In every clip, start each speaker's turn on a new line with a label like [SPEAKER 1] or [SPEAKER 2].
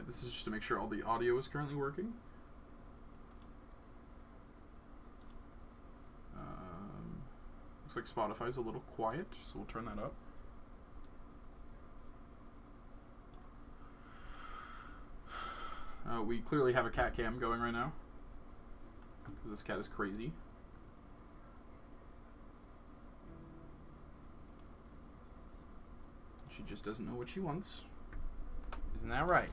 [SPEAKER 1] This is just to make sure all the audio is currently working. Looks like Spotify's a little quiet, so we'll turn that up. We clearly have a cat cam going right now, because this cat is crazy. She just doesn't know what she wants. Isn't that right?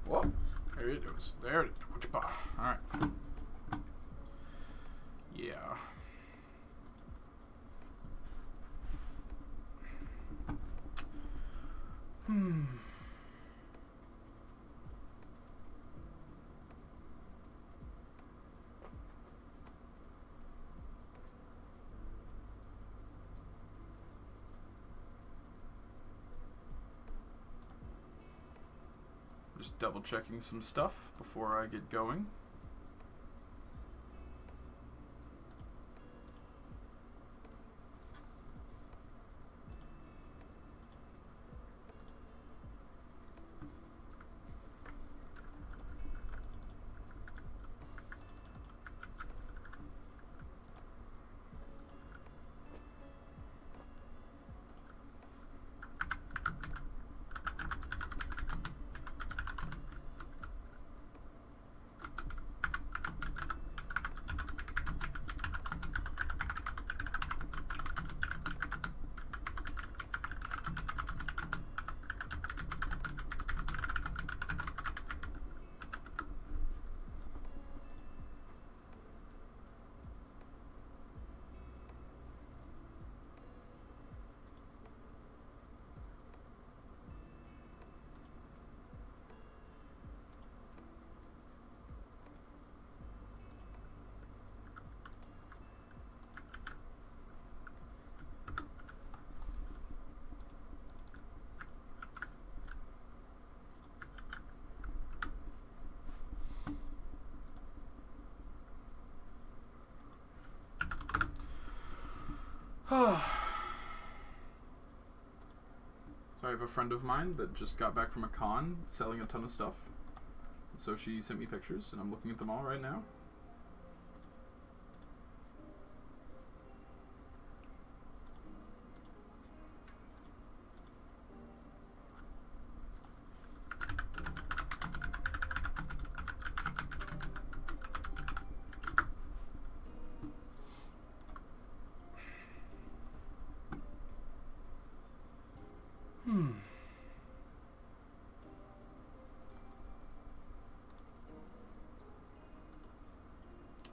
[SPEAKER 1] Whoa, there it is. There it is. Alright. Yeah. Just double checking some stuff before I get going. So I have a friend of mine that just got back from a con selling a ton of stuff. So she sent me pictures, and I'm looking at them all right now.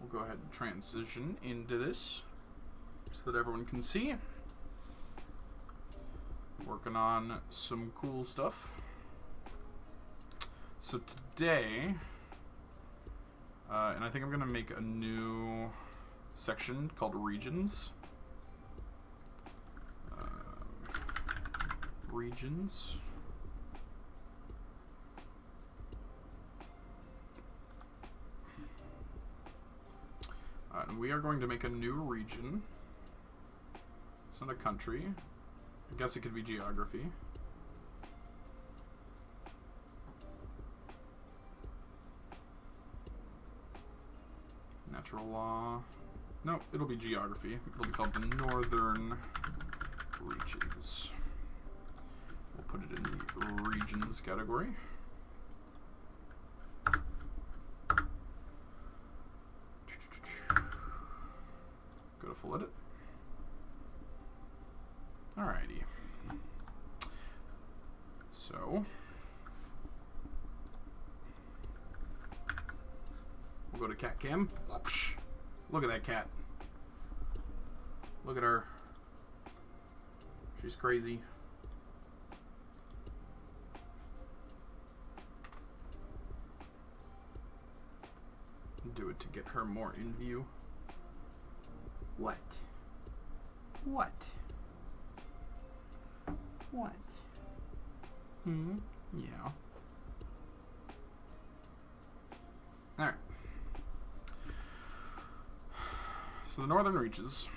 [SPEAKER 1] We'll go ahead and transition into this so that everyone can see. Working on some cool stuff. So today, and I think I'm going to make a new section called Regions. Regions. And we are going to make a new region. It's not a country. I guess it could be geography. Natural law. No, it'll be geography. It'll be called the Northern Reaches. We'll put it in the regions category. Go to full edit. Alrighty. So we'll go to cat cam. Whoopsh. Look at that cat. Look at her. She's crazy. Do it to get her more in view. What? What? What? Yeah. Alright. So the Northern Reaches.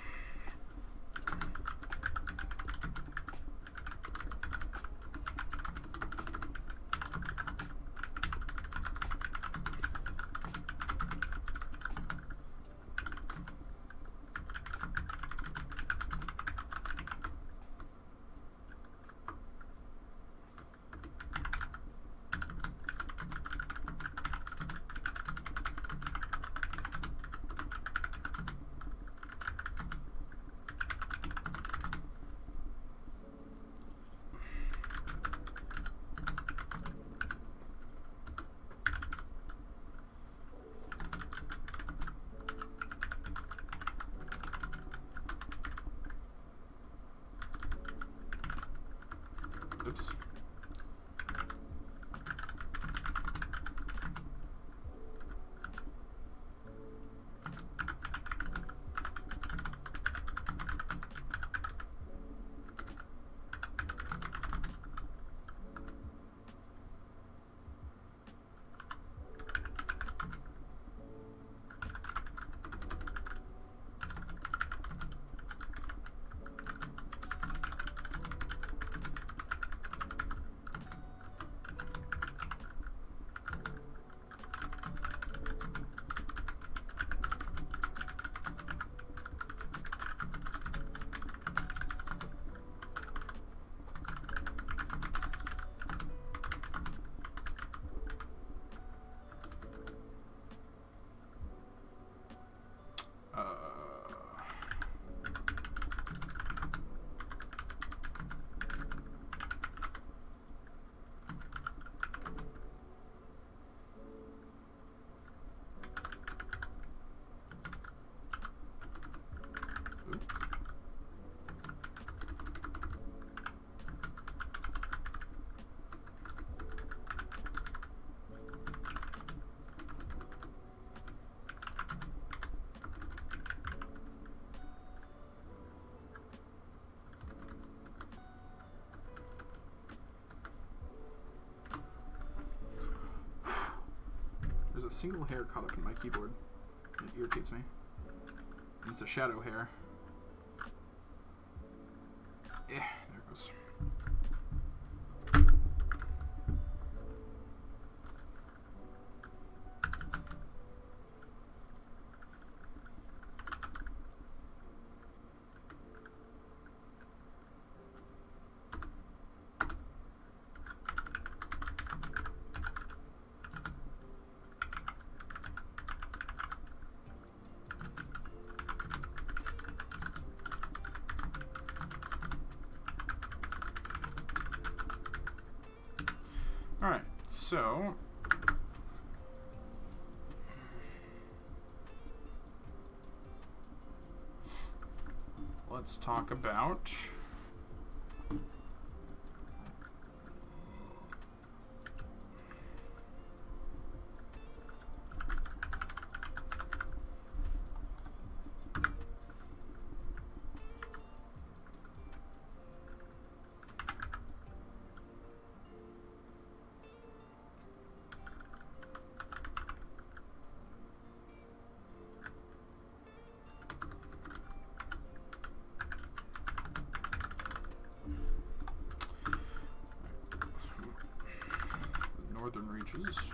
[SPEAKER 1] Oops. There's a single hair caught up in my keyboard. It irritates me. And it's a shadow hair. There it goes. Alright, so let's talk about northern reaches.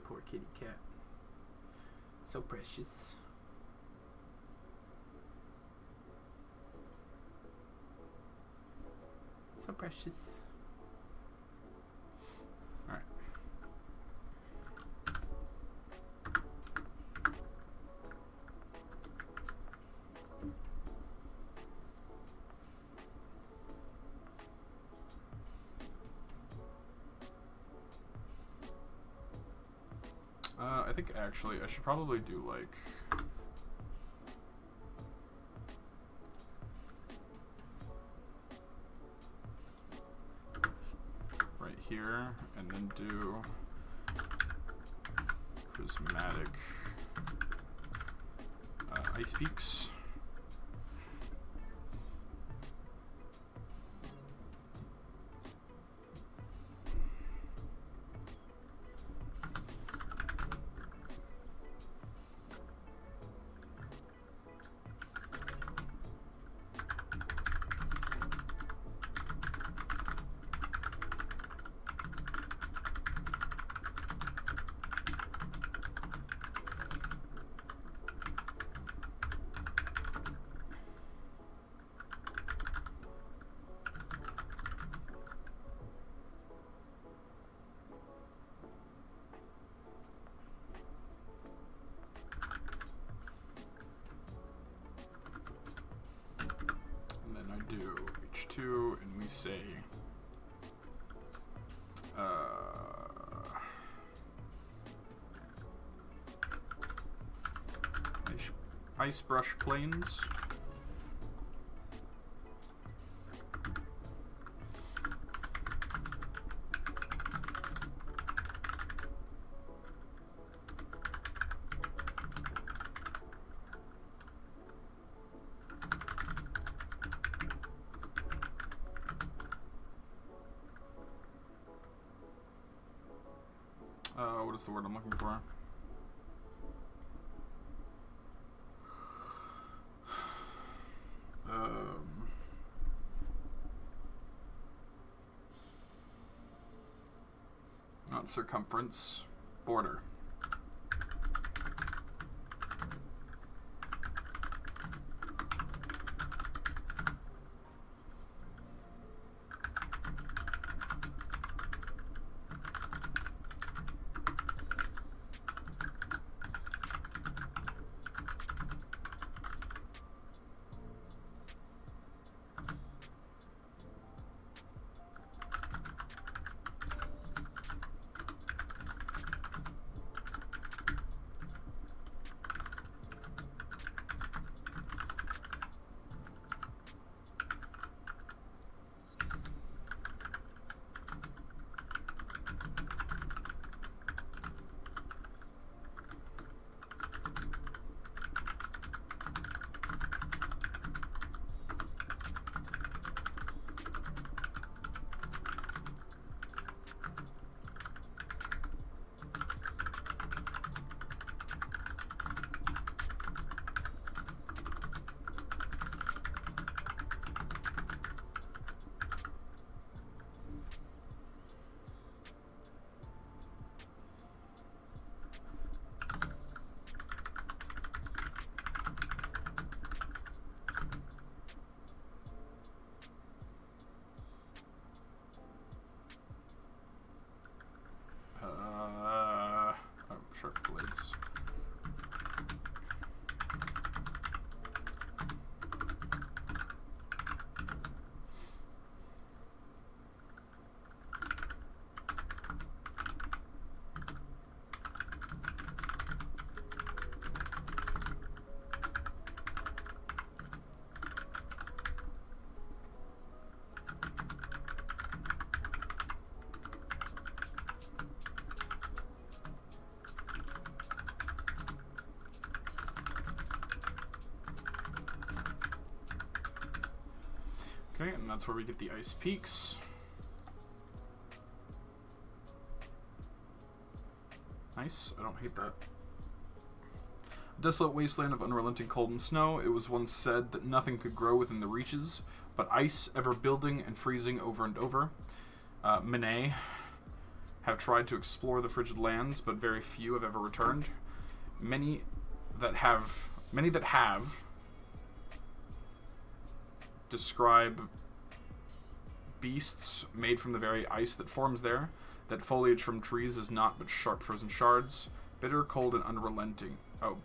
[SPEAKER 1] Your poor kitty cat. So precious. So precious. Alright. I think actually I should probably do like right here and then do prismatic ice peaks. Do H2 and we say ice brush planes. What is the word I'm looking for? Not circumference, border. Sharp blades. Okay, and that's where we get the ice peaks. Nice, I don't hate that. Desolate wasteland of unrelenting cold and snow, it was once said that nothing could grow within the reaches, but ice ever building and freezing over and over. Manet, have tried to explore the frigid lands, but very few have ever returned. Many that have describe beasts made from the very ice that forms there, that foliage from trees is naught but sharp frozen shards, bitter, cold, and unrelenting. Oh,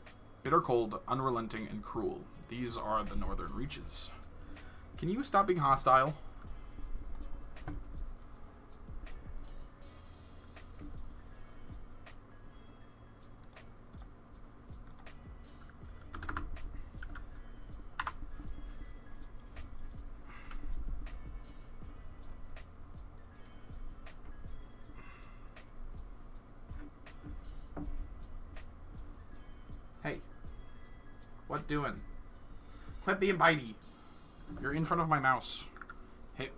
[SPEAKER 1] bitter, cold, unrelenting, and cruel. These are the northern reaches. Can you stop being hostile? Hey. What doing? Quit being bitey. You're in front of my mouse. Hey.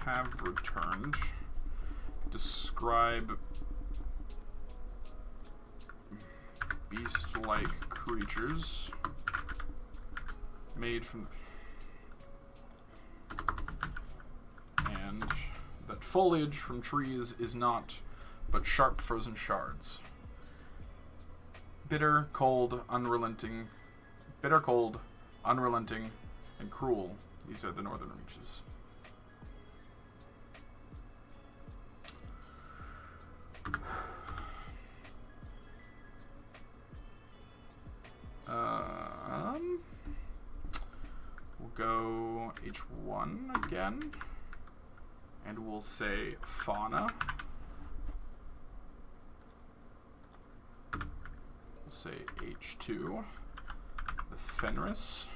[SPEAKER 1] Have returned. Describe beast-like creatures made from... and that foliage from trees is not but sharp frozen shards. Bitter, cold, unrelenting, and cruel. These are the northern reaches. We'll go H1 again, and we'll say fauna. We'll say H2, the Fenris.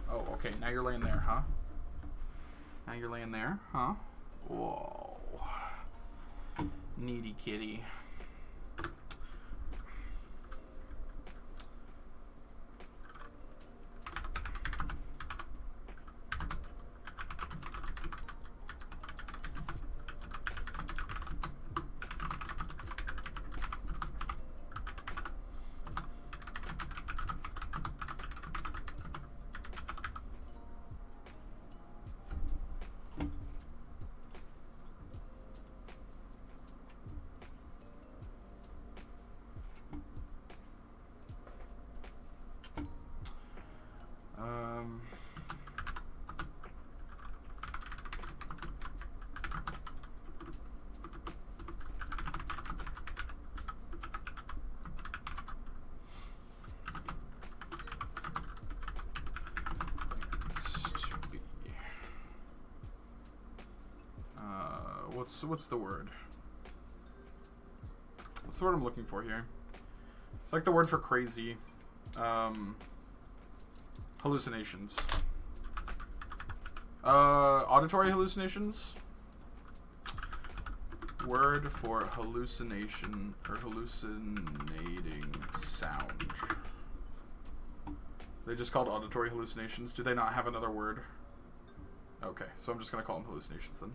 [SPEAKER 1] Oh, okay, now you're laying there, huh? Now you're laying there, huh? Whoa. Needy kitty. What's the word? What's the word I'm looking for here? It's like the word for crazy. Hallucinations. Auditory hallucinations? Word for hallucination or hallucinating sound. They just called auditory hallucinations. Do they not have another word? Okay, so I'm just going to call them hallucinations then.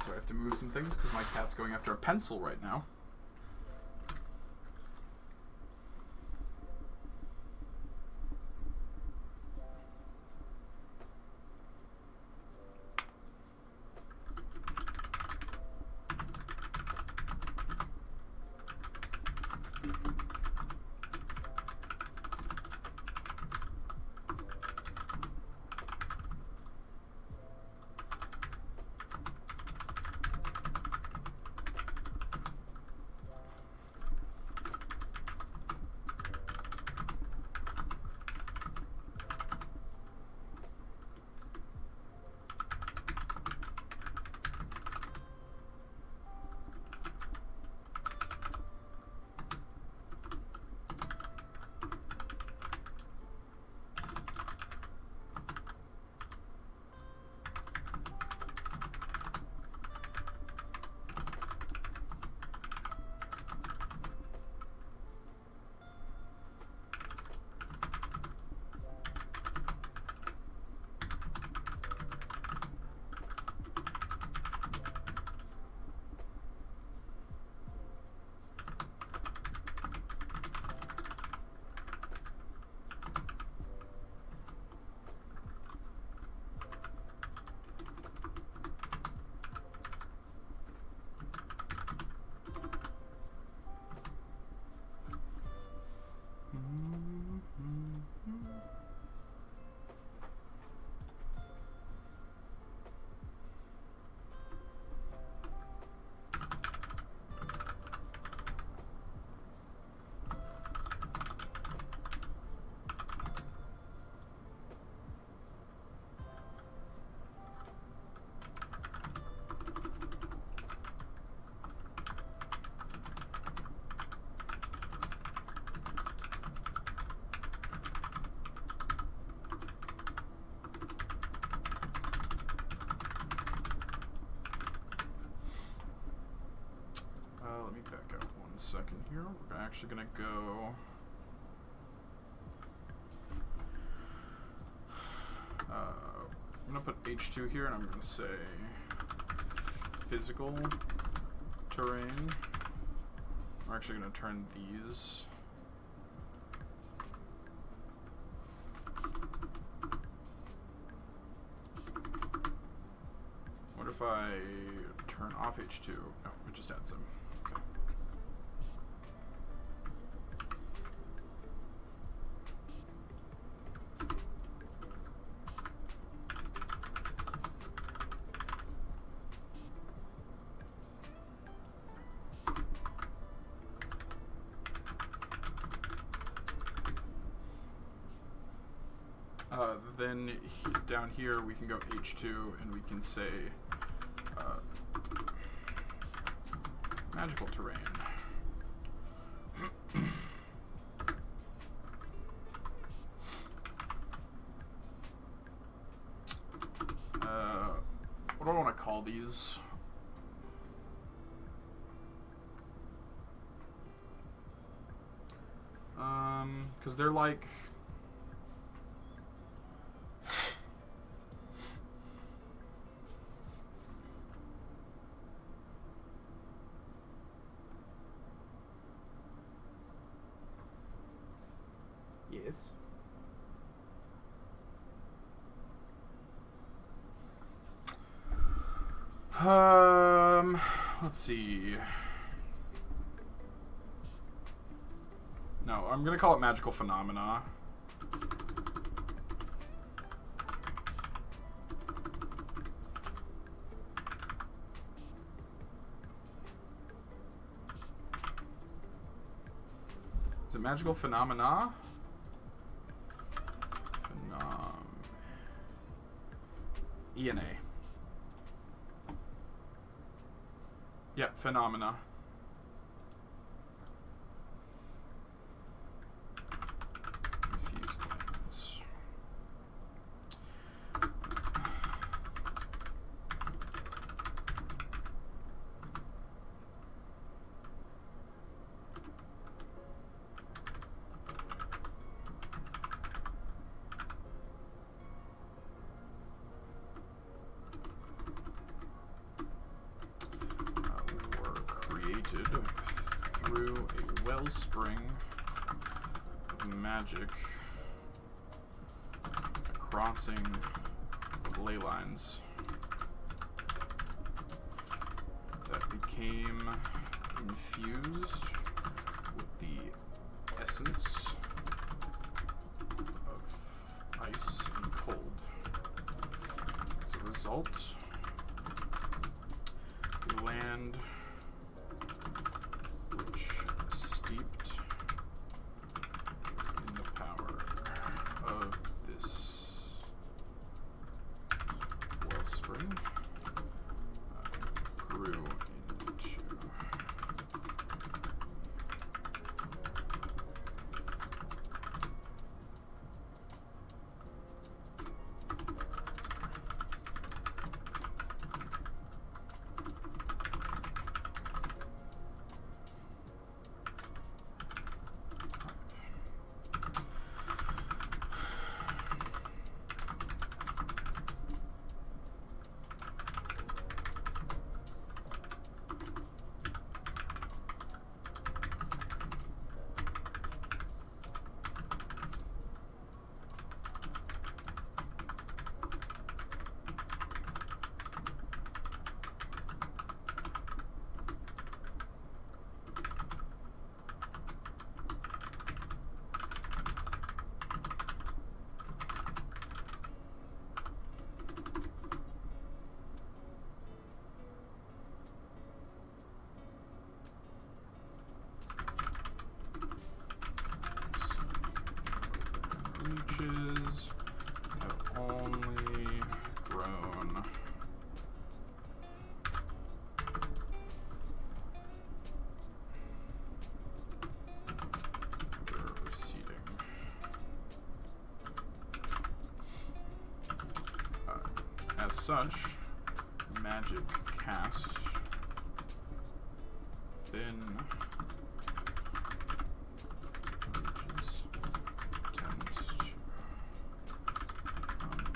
[SPEAKER 1] So I have to move some things because my cat's going after a pencil right now. me back out 1 second here. We're actually gonna go. I'm gonna put H2 here, and I'm gonna say physical terrain. We're actually gonna turn these. What if I turn off H2? No, it just adds them. Okay. Then down here we can go H2 and we can say magical terrain. What do I want to call these? Because they're like... Yes. Let's see. No, I'm gonna call it magical phenomena. Is it magical phenomena? ENA. Yeah, phenomena. Confused lands. Through a wellspring of magic, a crossing of ley lines that became infused with the essence of ice and cold. As a result, the land steeped in the power of this wellspring grew into reaches have only grown they're receding. As such, magic cast within mana. Which tends to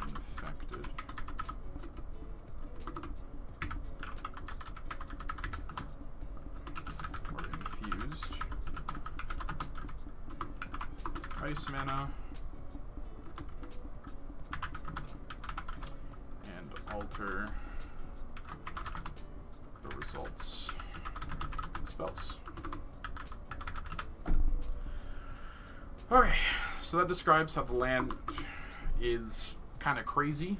[SPEAKER 1] uninfected. Or infused. Ice mana. And alter the results spells. Okay, so that describes how the land is kind of crazy.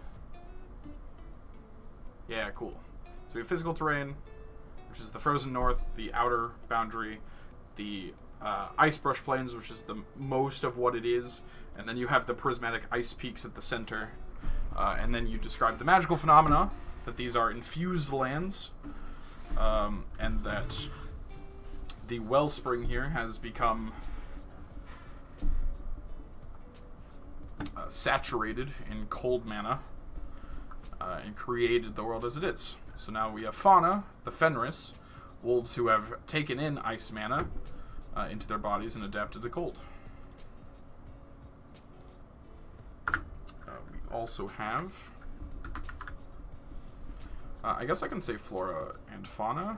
[SPEAKER 1] Yeah, cool. So we have physical terrain, which is the frozen north, the outer boundary, the ice brush plains, which is the most of what it is, and then you have the prismatic ice peaks at the center, and then you describe the magical phenomena, that these are infused lands, and that the wellspring here has become saturated in cold mana, and created the world as it is. So now we have fauna, the Fenris, wolves who have taken in ice mana into their bodies and adapted to cold. We also have, I guess I can say flora and fauna.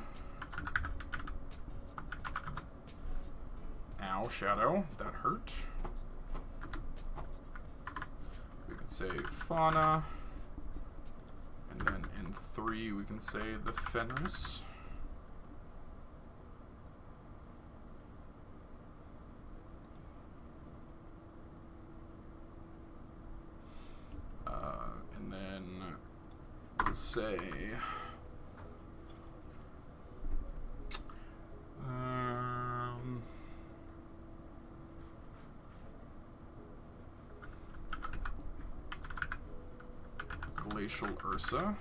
[SPEAKER 1] Ow, shadow, that hurt. We can say fauna, and then in 3 we can say the Fenris. And then we'll say Glacial Ursa.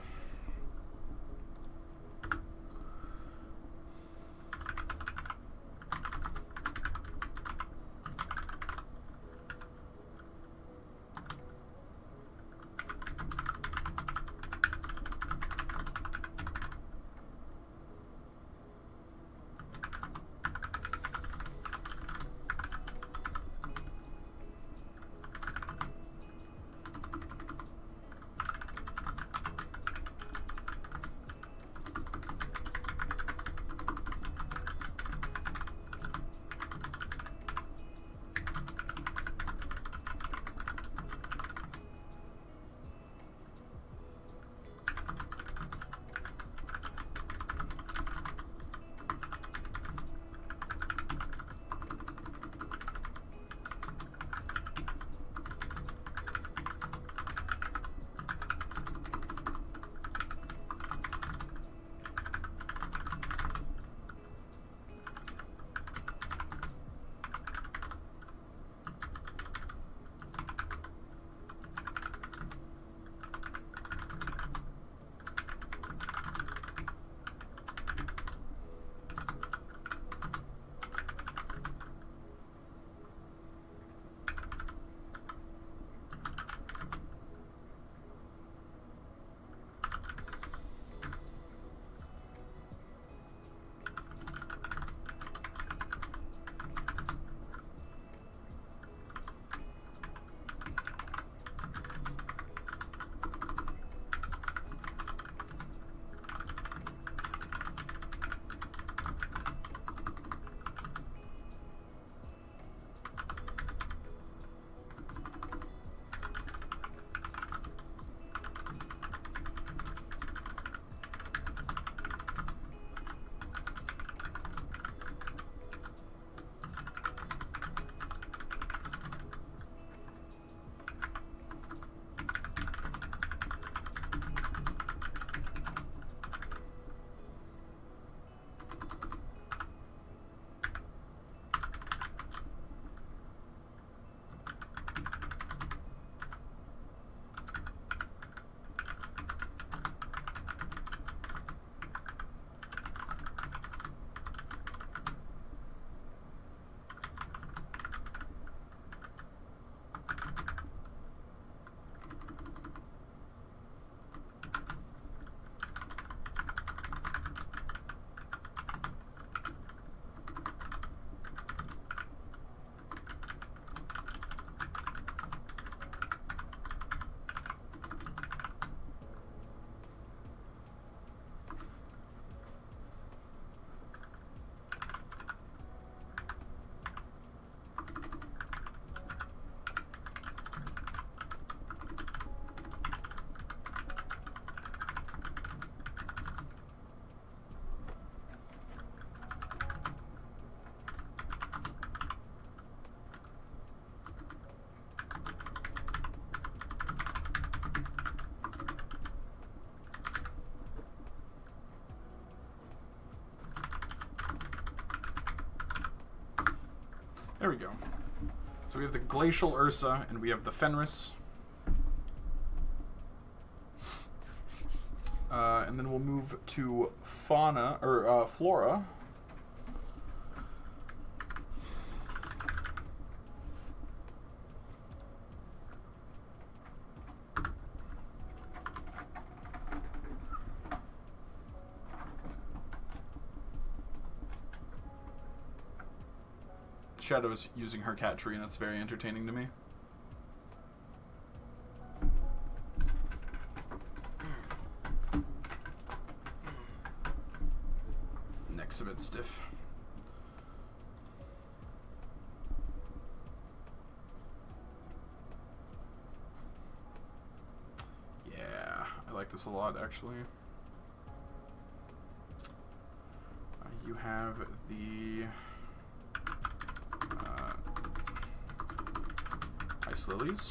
[SPEAKER 1] There we go. So we have the Glacial Ursa, and we have the Fenris. And then we'll move to Flora. Shadow's using her cat tree, and it's very entertaining to me. Neck's a bit stiff. Yeah, I like this a lot, actually. You have the Ice Lilies.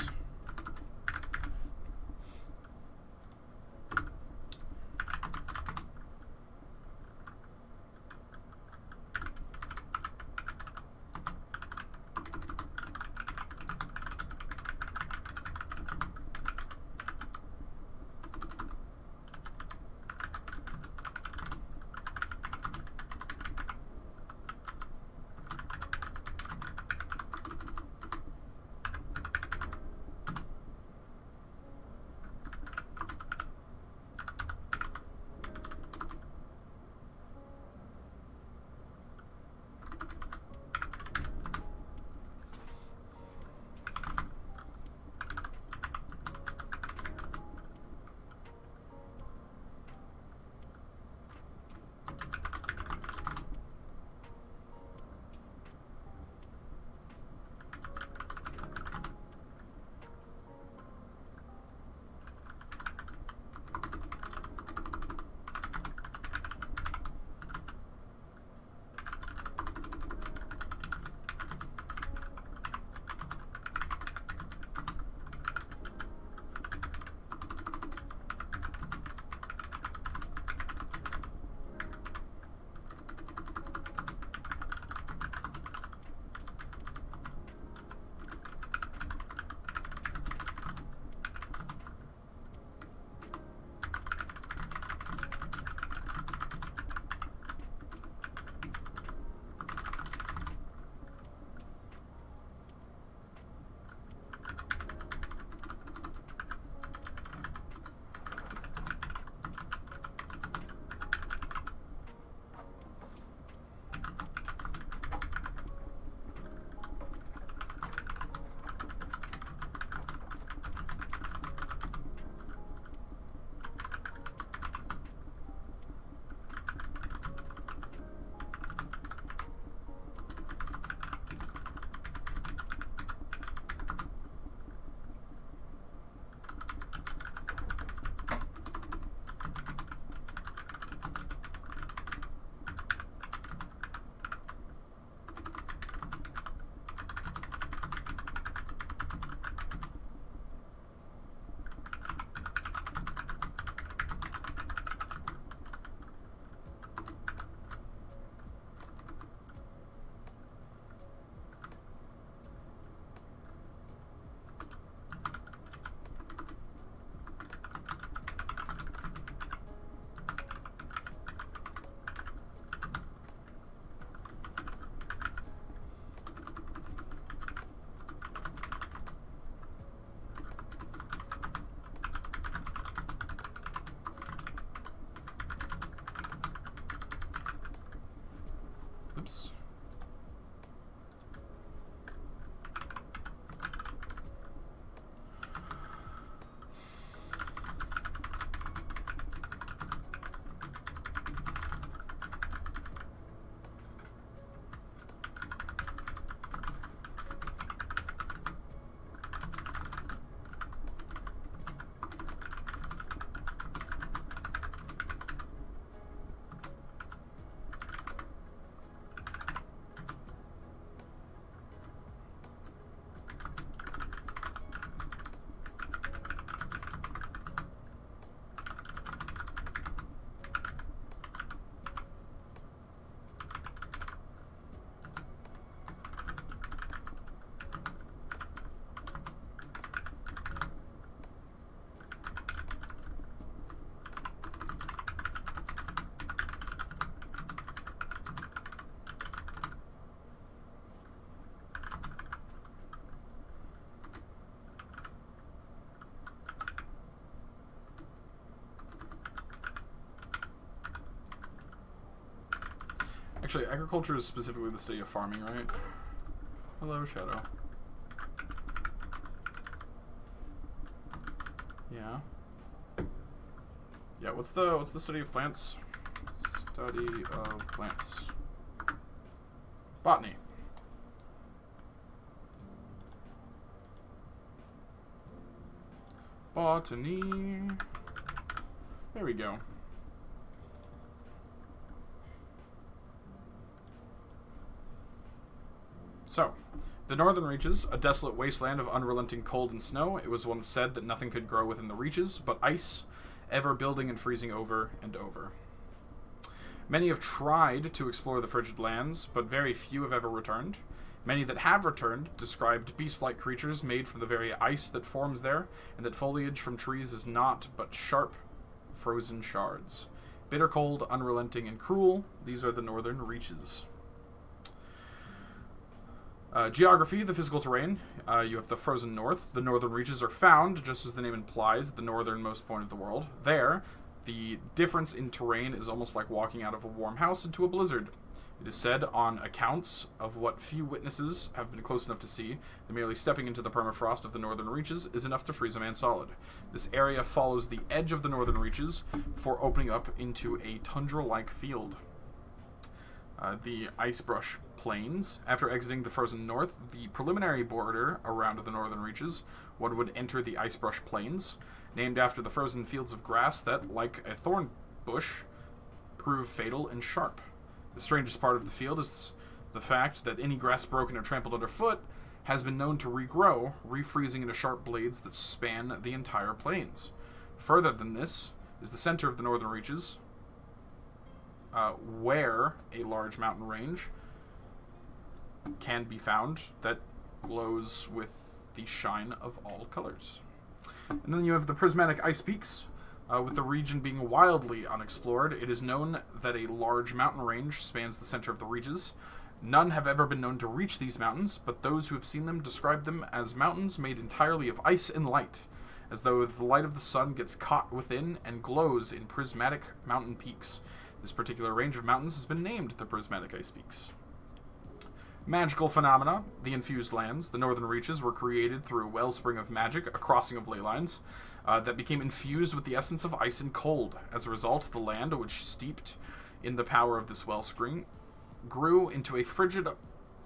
[SPEAKER 1] Oops. Actually, agriculture is specifically the study of farming, right? Hello, Shadow. Yeah. Yeah, what's the study of plants? Study of plants. Botany. Botany. There we go. So, the northern reaches, a desolate wasteland of unrelenting cold and snow. It was once said that nothing could grow within the reaches but ice, ever building and freezing over and over. Many have tried to explore the frigid lands, but very few have ever returned. Many that have returned described beast-like creatures made from the very ice that forms there, and that foliage from trees is naught but sharp, frozen shards. Bitter cold, unrelenting, and cruel, these are the northern reaches. Geography, the physical terrain. You have the frozen north. The northern reaches are found, just as the name implies, at the northernmost point of the world. There, the difference in terrain is almost like walking out of a warm house into a blizzard. It is said, on accounts of what few witnesses have been close enough to see, that merely stepping into the permafrost of the northern reaches is enough to freeze a man solid. This area follows the edge of the northern reaches before opening up into a tundra-like field. The Icebrush Plains. After exiting the frozen north, the preliminary border around the northern reaches, one would enter the Icebrush Plains, named after the frozen fields of grass that, like a thorn bush, prove fatal and sharp. The strangest part of the field is the fact that any grass broken or trampled underfoot has been known to regrow, refreezing into sharp blades that span the entire plains. Further than this is the center of the northern reaches, where a large mountain range can be found that glows with the shine of all colors. And then you have the prismatic ice peaks. With the region being wildly unexplored, it is known that a large mountain range spans the center of the reaches. None have ever been known to reach these mountains, but those who have seen them describe them as mountains made entirely of ice and light, as though the light of the sun gets caught within and glows in prismatic mountain peaks. This particular range of mountains has been named the Prismatic Ice Peaks. Magical phenomena, the infused lands. The northern reaches were created through a wellspring of magic, a crossing of ley lines, that became infused with the essence of ice and cold. As a result, the land, which steeped in the power of this wellspring, grew into a frigid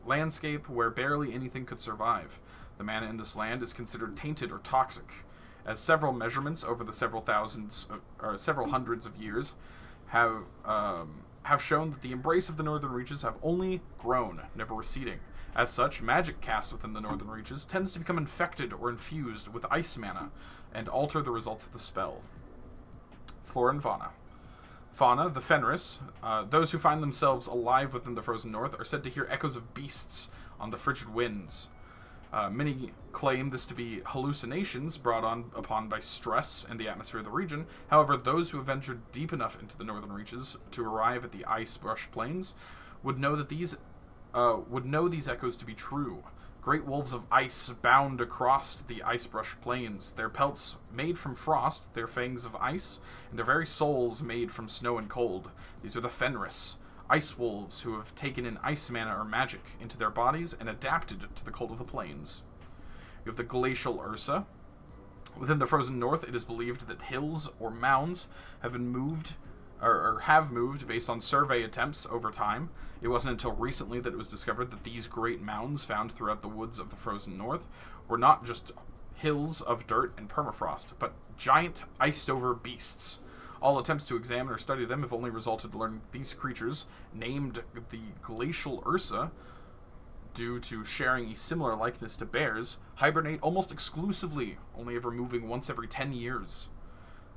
[SPEAKER 1] landscape where barely anything could survive. The mana in this land is considered tainted or toxic, as several measurements over the several hundreds of years have shown that the embrace of the northern reaches have only grown, never receding. As such, magic cast within the northern reaches tends to become infected or infused with ice mana and alter the results of the spell. Flora and fauna. Fauna, the Fenris. Those who find themselves alive within the frozen north are said to hear echoes of beasts on the frigid winds. Many claim this to be hallucinations brought on upon by stress and the atmosphere of the region. However, those who have ventured deep enough into the northern reaches to arrive at the Icebrush Plains would know these echoes to be true. Great wolves of ice bound across the Icebrush Plains, their pelts made from frost, their fangs of ice, and their very souls made from snow and cold. These are the Fenris, ice wolves who have taken in ice mana or magic into their bodies and adapted to the cold of the plains. You have the Glacial Ursa. Within the frozen north, it is believed that hills or mounds have been moved or have moved based on survey attempts over time. It wasn't until recently that it was discovered that these great mounds found throughout the woods of the frozen north were not just hills of dirt and permafrost, but giant iced-over beasts. All attempts to examine or study them have only resulted in learning these creatures, named the Glacial Ursa, due to sharing a similar likeness to bears, hibernate almost exclusively, only ever moving once every 10 years.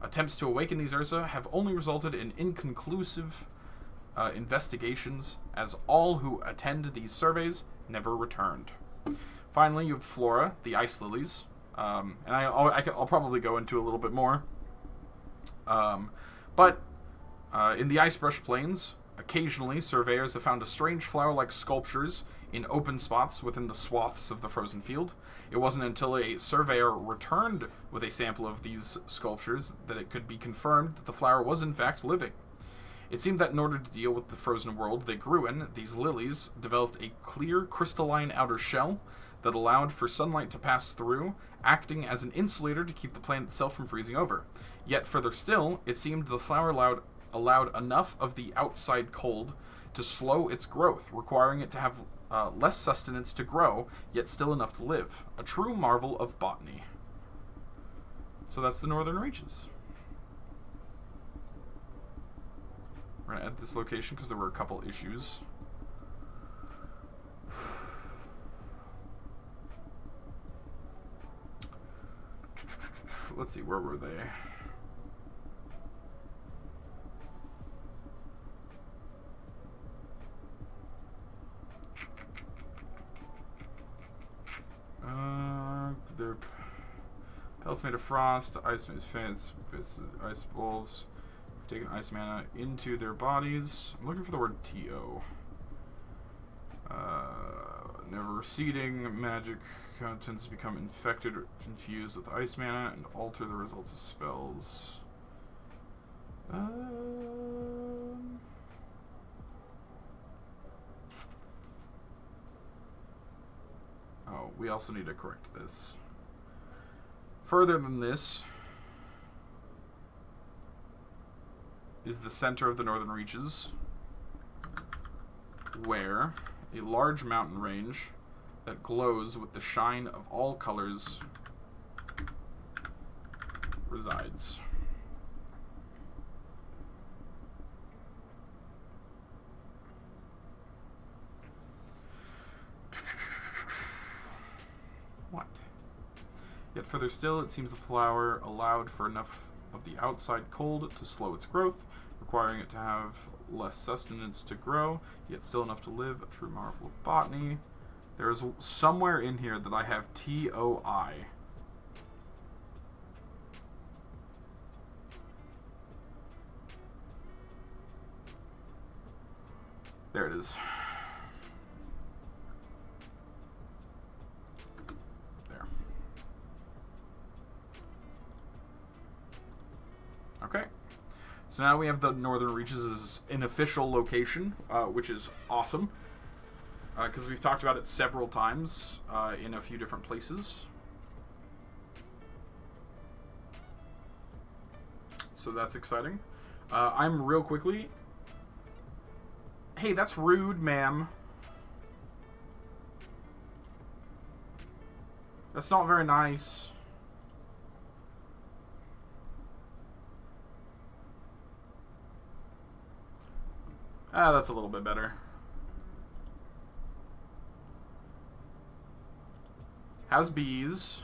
[SPEAKER 1] Attempts to awaken these Ursa have only resulted in inconclusive investigations, as all who attend these surveys never returned. Finally, you have Flora, the ice lilies, and I'll probably go into a little bit more. But in the Icebrush Plains, occasionally surveyors have found a strange flower-like sculptures in open spots within the swaths of the frozen field. It wasn't until a surveyor returned with a sample of these sculptures that it could be confirmed that the flower was in fact living. It seemed that in order to deal with the frozen world they grew in, these lilies developed a clear, crystalline outer shell that allowed for sunlight to pass through, acting as an insulator to keep the plant itself from freezing over. Yet further still, it seemed the flower allowed enough of the outside cold to slow its growth, requiring it to have less sustenance to grow, yet still enough to live. A true marvel of botany. So that's the northern reaches. We're going to edit this location because there were a couple issues. Let's see, where were they? Their pelts made of frost, ice fans, ice wolves. Have taken ice mana into their bodies. I'm looking for the word TO. Never receding magic tends to become infected or infused with ice mana and alter the results of spells. Oh, we also need to correct this. Further than this is the center of the northern reaches, where a large mountain range that glows with the shine of all colors resides. What? Yet further still, it seems the flower allowed for enough of the outside cold to slow its growth, requiring it to have less sustenance to grow, yet still enough to live. A true marvel of botany. There's somewhere in here that I have TOI. There it is. There. Okay. So now we have the northern reaches as an official location, which is awesome. Because we've talked about it several times in a few different places. So that's exciting. I'm real quickly... Hey, that's rude, ma'am. That's not very nice. Ah, that's a little bit better. Has bees.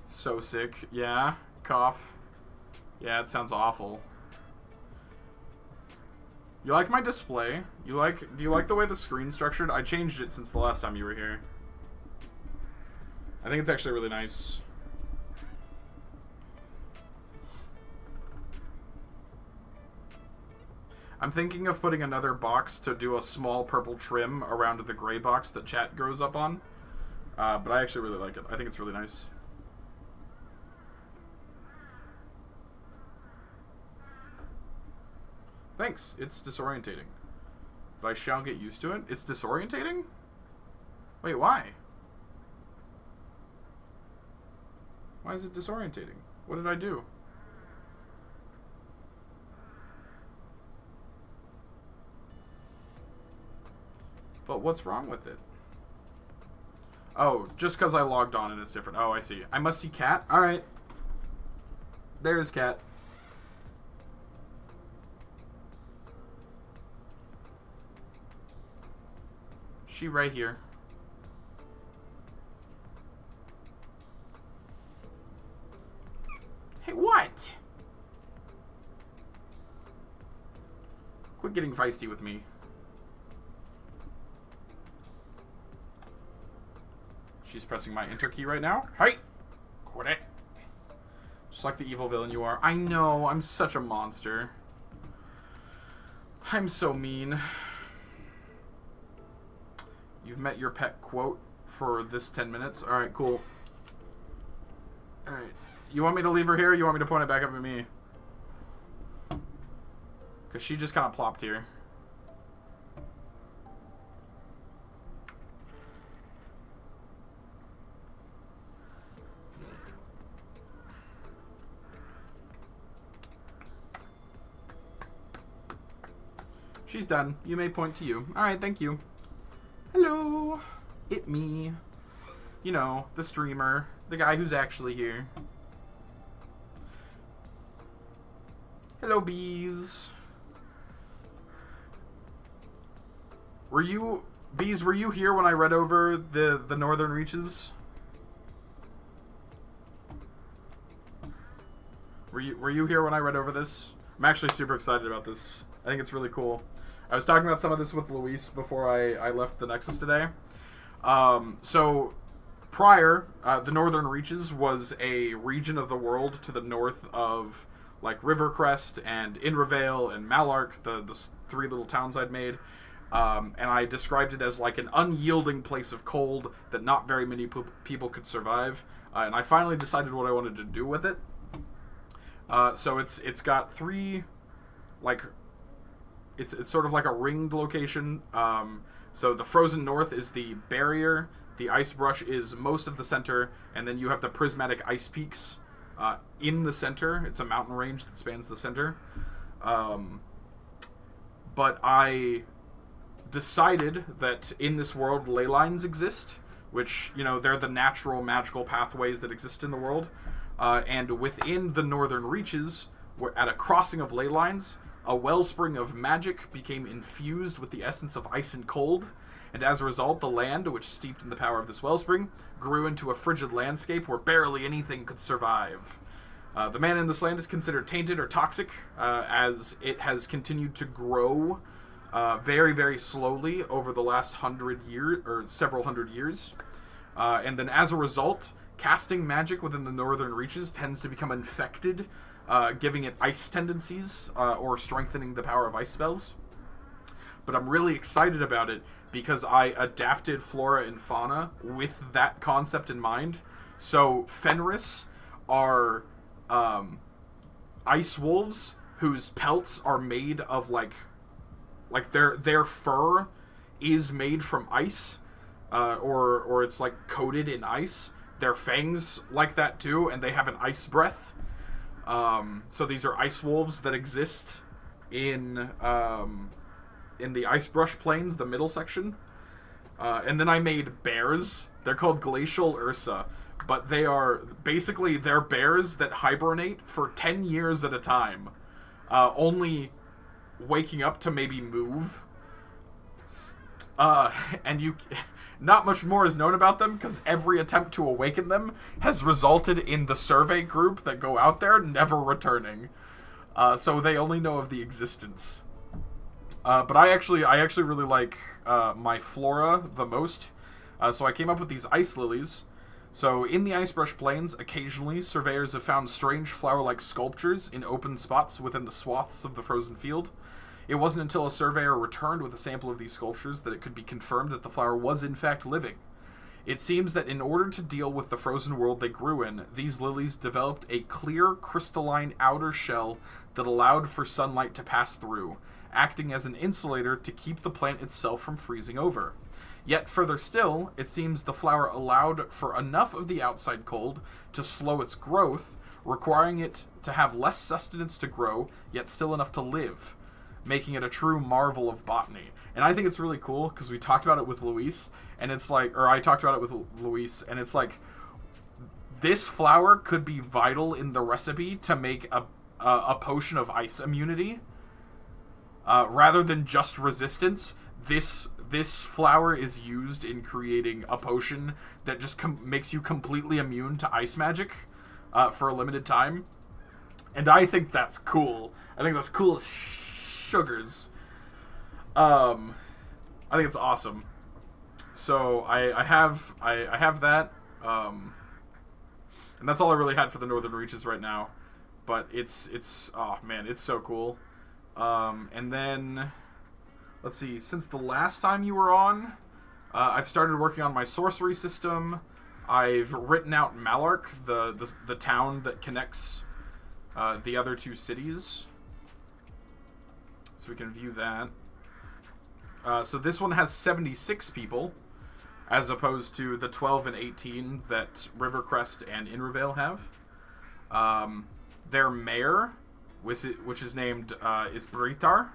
[SPEAKER 1] So sick. Yeah. Cough. Yeah, it sounds awful. You like my display? Do you like the way the screen's structured? I changed it since the last time you were here. I think it's actually really nice. I'm thinking of putting another box to do a small purple trim around the gray box that chat grows up on. But I actually really like it. I think it's really nice. Thanks. It's disorientating. But I shall get used to it. It's disorientating? Wait, why? Why is it disorientating? What did I do? But what's wrong with it? Oh, just because I logged on and it's different. Oh, I see. I must see Cat? Alright. There's Cat. She right here. Hey, what? Quit getting feisty with me. She's pressing my enter key right now. Hey! Quit it. Just like the evil villain you are. I know, I'm such a monster. I'm so mean. You've met your pet quote for this 10 minutes. Alright, cool. Alright. You want me to leave her here, or you want me to point it back up at me? Because she just kind of plopped here. She's done. You may point to you. Alright, thank you. Hello. It me. You know, the streamer. The guy who's actually here. Hello, bees. Bees, were you here when I read over the Northern Reaches? Were you here when I read over this? I'm actually super excited about this. I think it's really cool. I was talking about some of this with Luis before I left the Nexus today. So, prior, the Northern Reaches was a region of the world to the north of, like, Rivercrest and Inravale and Malark, the 3 little towns I'd made. And I described it as, like, an unyielding place of cold that not very many people could survive. And I finally decided what I wanted to do with it. So it's got 3, like... It's sort of like a ringed location. So the frozen north is the barrier, the ice brush is most of the center, and then you have the prismatic ice peaks in the center. It's a mountain range that spans the center. But I decided that in this world ley lines exist, which, you know, they're the natural magical pathways that exist in the world. And within the Northern Reaches, at a crossing of ley lines, a wellspring of magic became infused with the essence of ice and cold, and as a result, the land, which steeped in the power of this wellspring, grew into a frigid landscape where barely anything could survive. The mana in this land is considered tainted or toxic, as it has continued to grow very, very slowly over the last several hundred years. And then as a result, casting magic within the Northern Reaches tends to become infected, giving it ice tendencies, or strengthening the power of ice spells. But I'm really excited about it because I adapted flora and fauna with that concept in mind. So Fenris are ice wolves whose pelts are made of like their fur is made from ice, or it's like coated in ice. Their fangs like that too, and they have an ice breath. So these are ice wolves that exist in the Ice Brush Plains, the middle section. And then I made bears. They're called Glacial Ursa. But they're bears that hibernate for 10 years at a time. Only waking up to maybe move. And not much more is known about them, because every attempt to awaken them has resulted in the survey group that go out there never returning. So they only know of the existence. But I actually really like my flora the most. So I came up with these ice lilies. So in the Icebrush Plains, occasionally surveyors have found strange flower-like sculptures in open spots within the swaths of the frozen field. It wasn't until a surveyor returned with a sample of these sculptures that it could be confirmed that the flower was in fact living. It seems that in order to deal with the frozen world they grew in, these lilies developed a clear, crystalline outer shell that allowed for sunlight to pass through, acting as an insulator to keep the plant itself from freezing over. Yet further still, it seems the flower allowed for enough of the outside cold to slow its growth, requiring it to have less sustenance to grow, yet still enough to live, making it a true marvel of botany. And I think it's really cool, because we talked about it with Luis, and it's like, or I talked about it with Luis, and it's like, this flower could be vital in the recipe to make a potion of ice immunity. Rather than just resistance, this flower is used in creating a potion that just makes you completely immune to ice magic for a limited time. And I think that's cool. I think that's cool as sugars. I think it's awesome. So I have that. And that's all I really had for the Northern Reaches right now. But it's oh man, it's so cool. And then, let's see, since the last time you were on, I've started working on my sorcery system. I've written out Malark, the town that connects the other two cities. So we can view that. So this one has 76 people, as opposed to the 12 and 18 that Rivercrest and Invervale have. Their mayor, which is named Isbritar,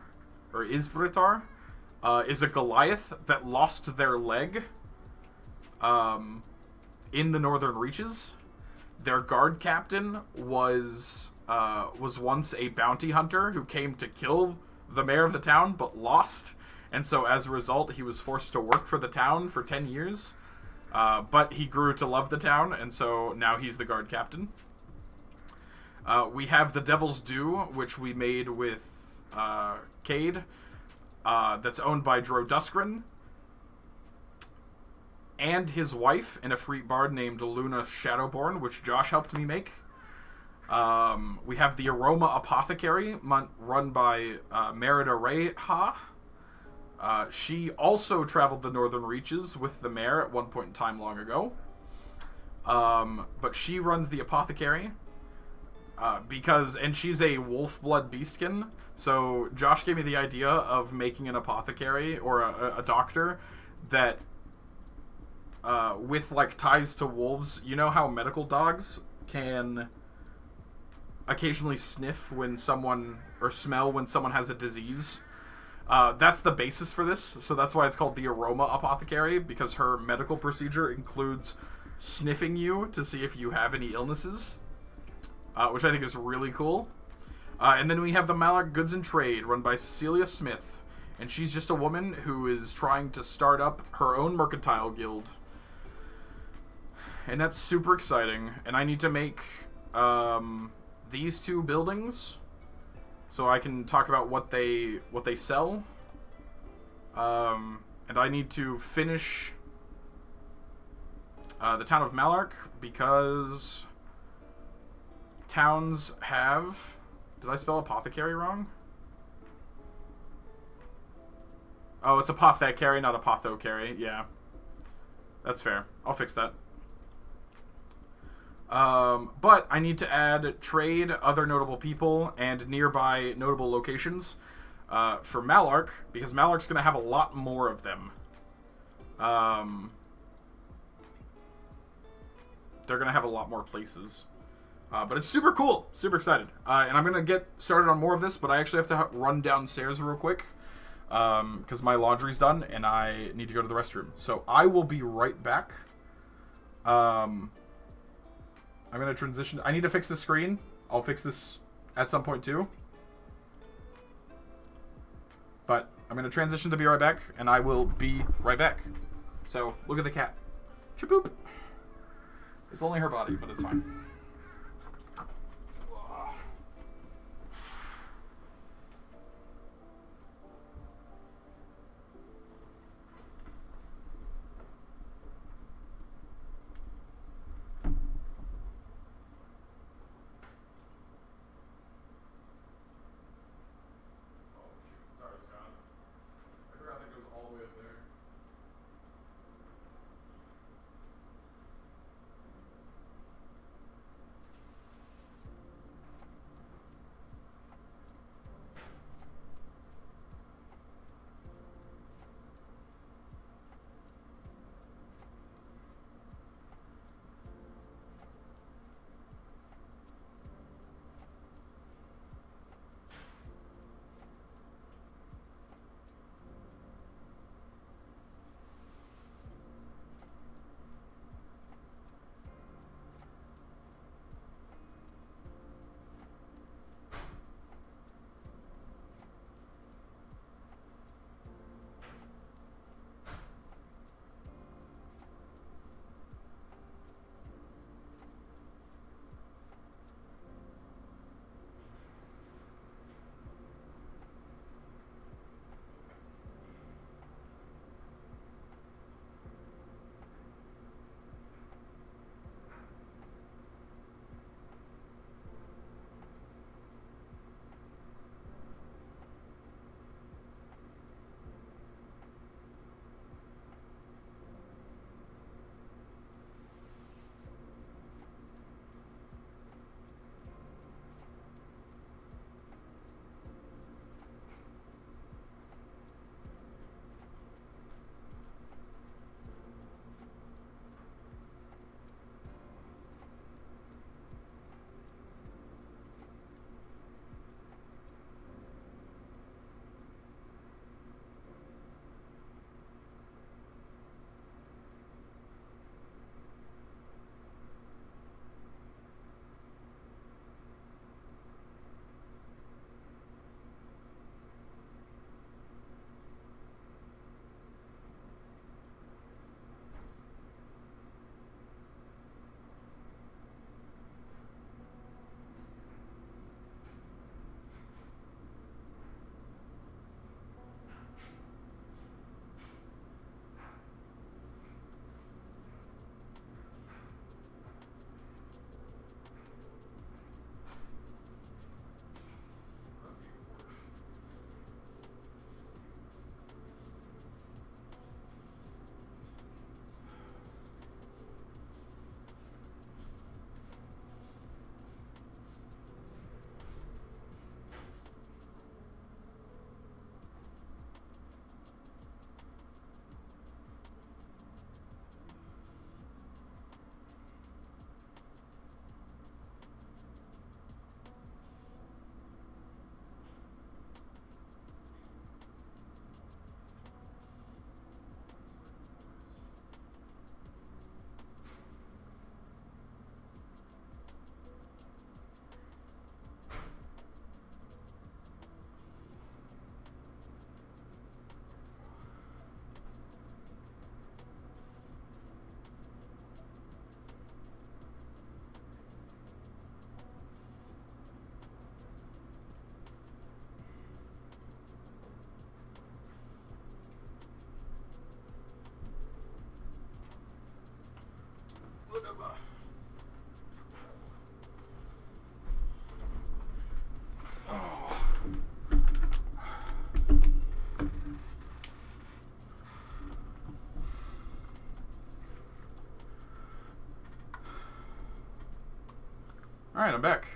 [SPEAKER 1] is a Goliath that lost their leg in the Northern Reaches. Their guard captain was once a bounty hunter who came to kill the mayor of the town, but lost. And so as a result, he was forced to work for the town for 10 years. But he grew to love the town, and so now he's the guard captain. We have the Devil's Due, which we made with Cade. That's owned by Dro Duskren and his wife, an Efreet bard named Luna Shadowborn, which Josh helped me make. We have the Aroma Apothecary, run by Merida Rayha. She also traveled the Northern Reaches with the mayor at one point in time long ago. But she runs the apothecary. And she's a wolf-blood beastkin. So Josh gave me the idea of making an apothecary or a doctor that, with like ties to wolves. You know how medical dogs can occasionally sniff when someone, or smell when someone has a disease? That's the basis for this, so that's why it's called the Aroma Apothecary, because her medical procedure includes sniffing you to see if you have any illnesses, which I think is really cool. And then we have the Malark Goods and Trade, run by Cecilia Smith, and she's just a woman who is trying to start up her own mercantile guild. And that's super exciting, and I need to make these two buildings so I can talk about what they sell. And I need to finish the town of Malark, because towns have... Did I spell apothecary wrong? Oh, it's apothecary, not apothecary. Yeah. That's fair. I'll fix that. But I need to add trade, other notable people, and nearby notable locations for Malark, because Malark's going to have a lot more of them. They're going to have a lot more places. But it's super cool. Super excited. And I'm going to get started on more of this, but I actually have to run downstairs real quick, because my laundry's done, and I need to go to the restroom. So I will be right back. I'm going to transition. I need to fix the screen. I'll fix this at some point too. But I'm going to transition to be right back, and I will be right back. So, look at the cat. Chaboop. It's only her body, but it's fine. Alright, I'm back.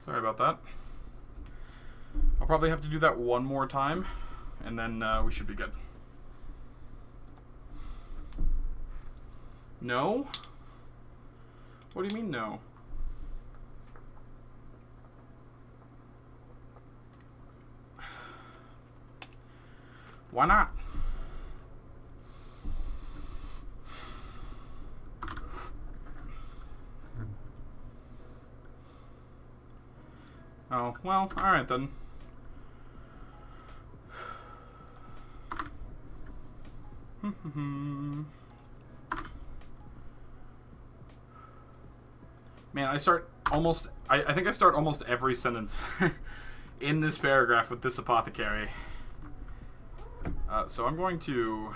[SPEAKER 1] Sorry about that. I'll probably have to do that one more time, and then we should be good. No? What do you mean no? Why not? Oh, well, alright then. Man, I think I start almost every sentence in this paragraph with this apothecary. So I'm going to...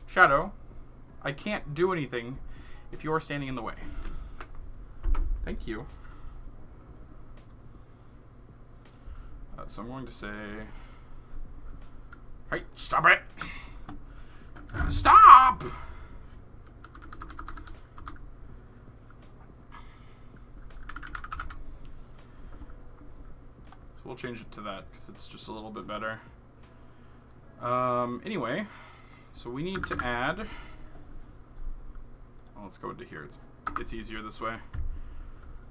[SPEAKER 1] Shadow, I can't do anything if you're standing in the way. Thank you. So I'm going to say... Hey, stop it! Stop! So we'll change it to that because it's just a little bit better. Anyway, so we need to add... Well, let's go into here. It's easier this way.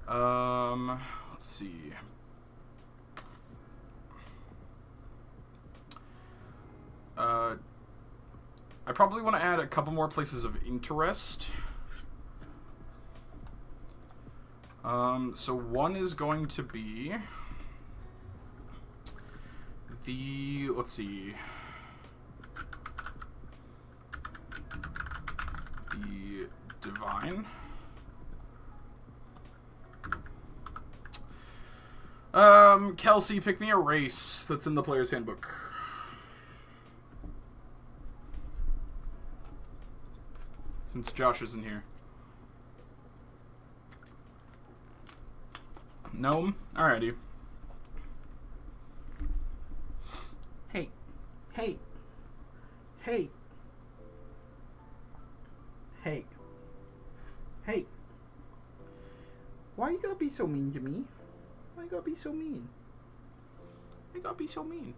[SPEAKER 1] Let's see. I probably want to add a couple more places of interest. So one is going to be the, let's see, the divine. Kelsey, pick me a race that's in the player's handbook. Since Josh isn't here. Gnome? Alrighty.
[SPEAKER 2] Hey. Hey. Hey. Hey. Hey. Why you gotta be so mean to me? Why you gotta be so mean?
[SPEAKER 1] Why you gotta be so mean?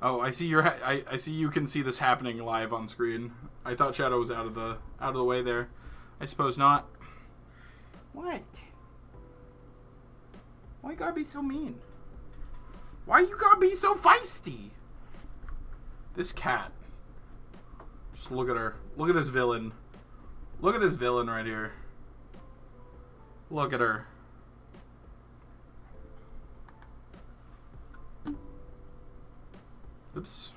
[SPEAKER 1] Oh, I see I see you can see this happening live on screen. I thought Shadow was out of the way there. I suppose not.
[SPEAKER 2] What? Why you gotta be so mean? Why you gotta be so feisty?
[SPEAKER 1] This cat. Just look at her. Look at this villain. Look at this villain right here. Look at her. Oops.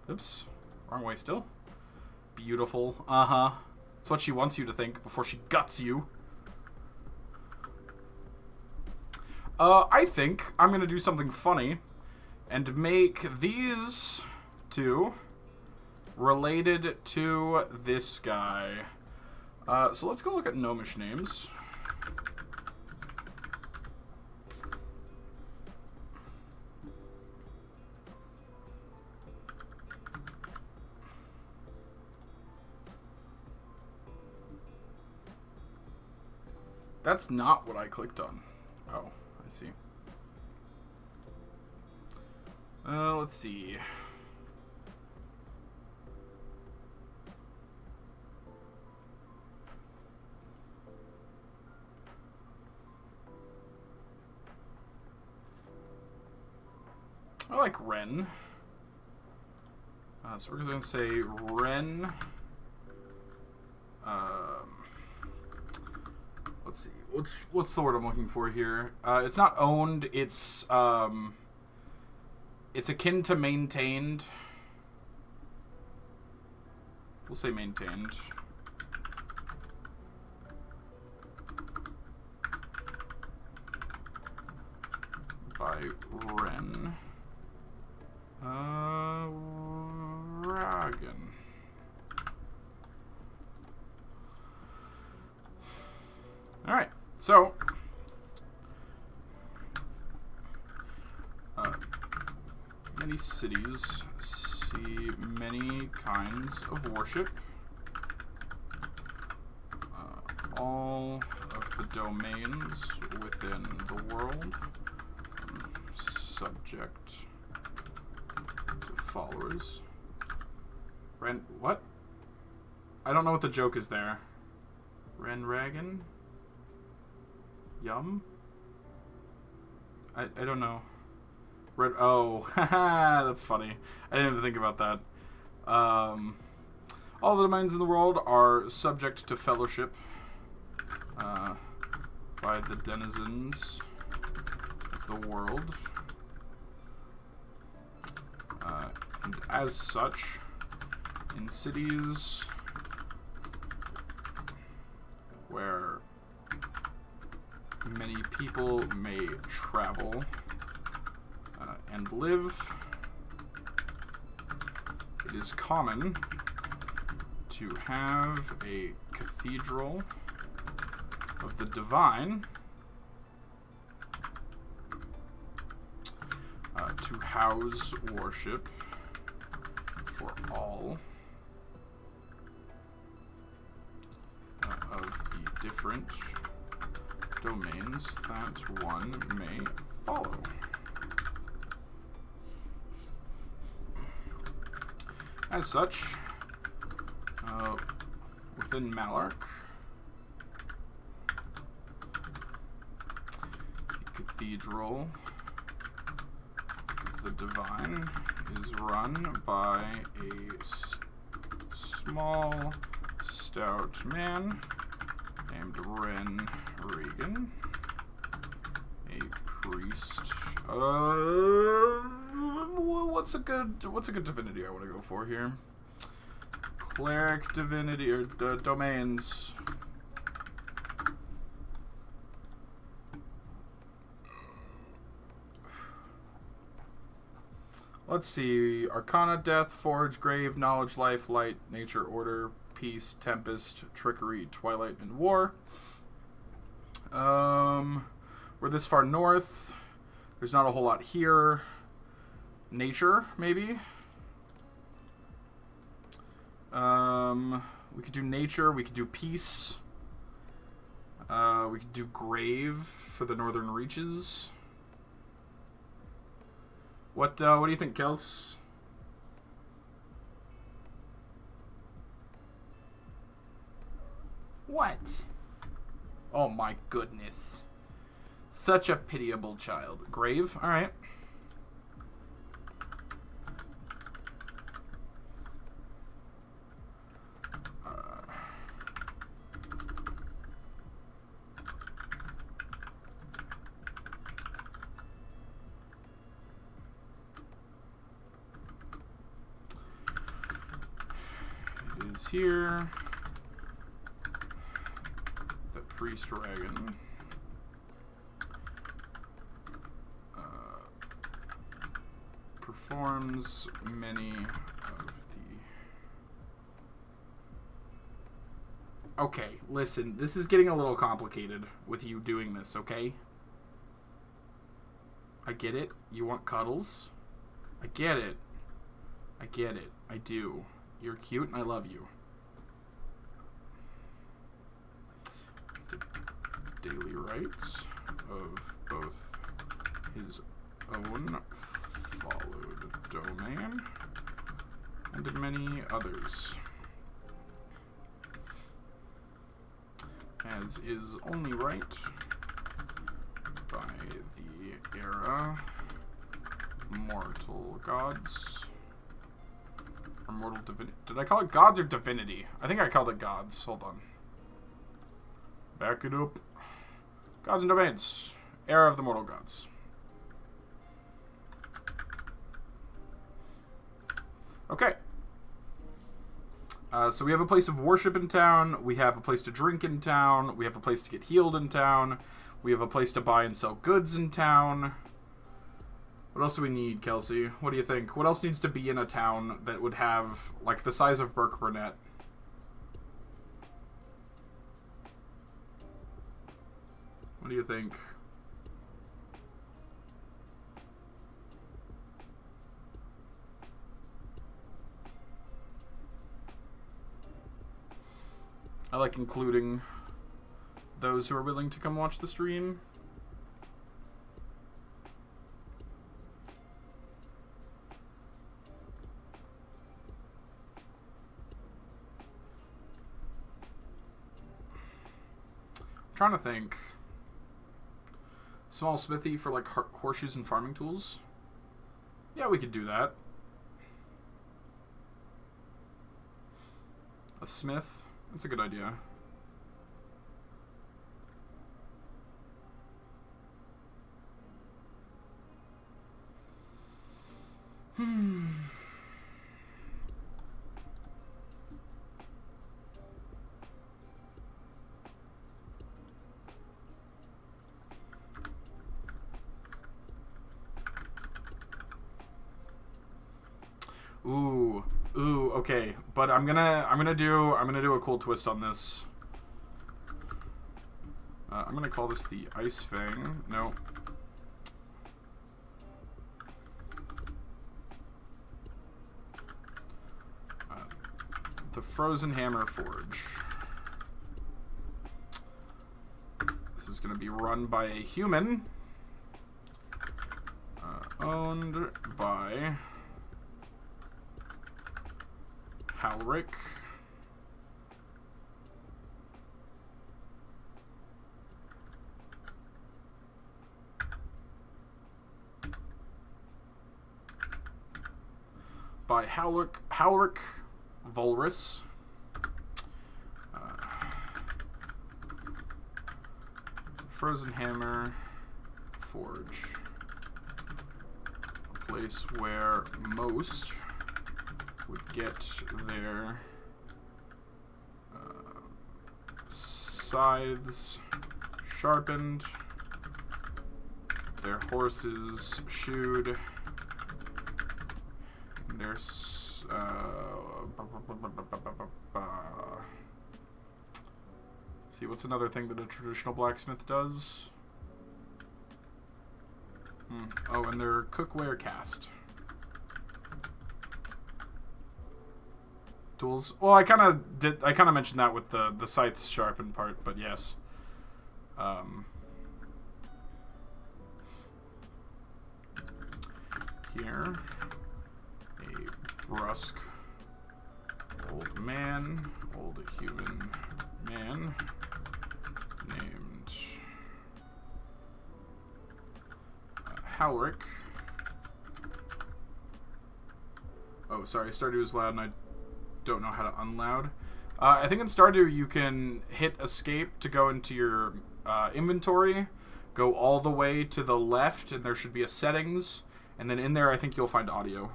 [SPEAKER 1] Oops. Wrong way still. Beautiful. Uh-huh. That's what she wants you to think before she guts you. I think I'm going to do something funny and make these two related to this guy. So let's go look at gnomish names. That's not what I clicked on. Oh, I see. Let's see. I like Ren. So we're going to say Ren. Let's see. What's the word I'm looking for here? It's not owned. It's akin to maintained. We'll say maintained. By Ren. Ragan. Alright, so many cities see many kinds of worship. all of the domains within the world, subject to followers. What? I don't know what the joke is there. Renragon? Yum? I don't know. Oh, haha, that's funny. I didn't even think about that. All the domains in the world are subject to fellowship by the denizens of the world. And as such, in cities where many people may travel and live, it is common to have a cathedral of the divine to house worship for all of the different domains that one may follow. As such, within Malark, the Cathedral of the Divine is run by a small, stout man named Ren Regan, a priest. What's a good divinity I want to go for here? Cleric divinity or domains. Let's see. Arcana, Death, Forge, Grave, Knowledge, Life, Light, Nature, Order, Peace, Tempest, Trickery, Twilight, and War. We're this far north. There's not a whole lot here. Nature, maybe? We could do Nature. We could do Peace. We could do Grave for the Northern Reaches. What do you think, Kels?
[SPEAKER 2] What?
[SPEAKER 1] Oh my goodness. Such a pitiable child. Grave? Alright. It is here. The Priest Dragon. Performs many of the... Okay, listen, this is getting a little complicated with you doing this, okay? I get it. You want cuddles. I get it. I get it. I do. You're cute and I love you. The daily rights of both his own followed domain and many others, as is only right by the era of mortal gods or mortal divinity. Did I call it gods or divinity? I think I called it gods. Hold on. Back it up. Gods and domains. Era of the mortal gods. Okay. So we have a place of worship in town. We have a place to drink in town. We have a place to get healed in town. We have a place to buy and sell goods in town. What else do we need, Kelsey? What do you think? What else needs to be in a town that would have, like, the size of Burke Burnett? What do you think? I like including those who are willing to come watch the stream. I'm trying to think. Small smithy for like horseshoes and farming tools. Yeah, we could do that. A smith. That's a good idea. Ooh, okay. But I'm gonna do a cool twist on this. I'm gonna call this the Ice Fang. No. The Frozen Hammer Forge. This is gonna be run by a human. Owned by Halric. By Halric Volrus. Frozen Hammer Forge. A place where most would get their scythes sharpened, their horses shoed, their see, what's another thing that a traditional blacksmith does? Oh, and their cookware cast. Tools. Well, I kind of mentioned that with the scythes sharpened part, but yes. Here, a brusque old human man named Halric. Oh, sorry, Stardew is loud and I don't know how to unloud. I think in Stardew you can hit escape to go into your inventory, go all the way to the left, and there should be a settings, and then in there I think you'll find audio.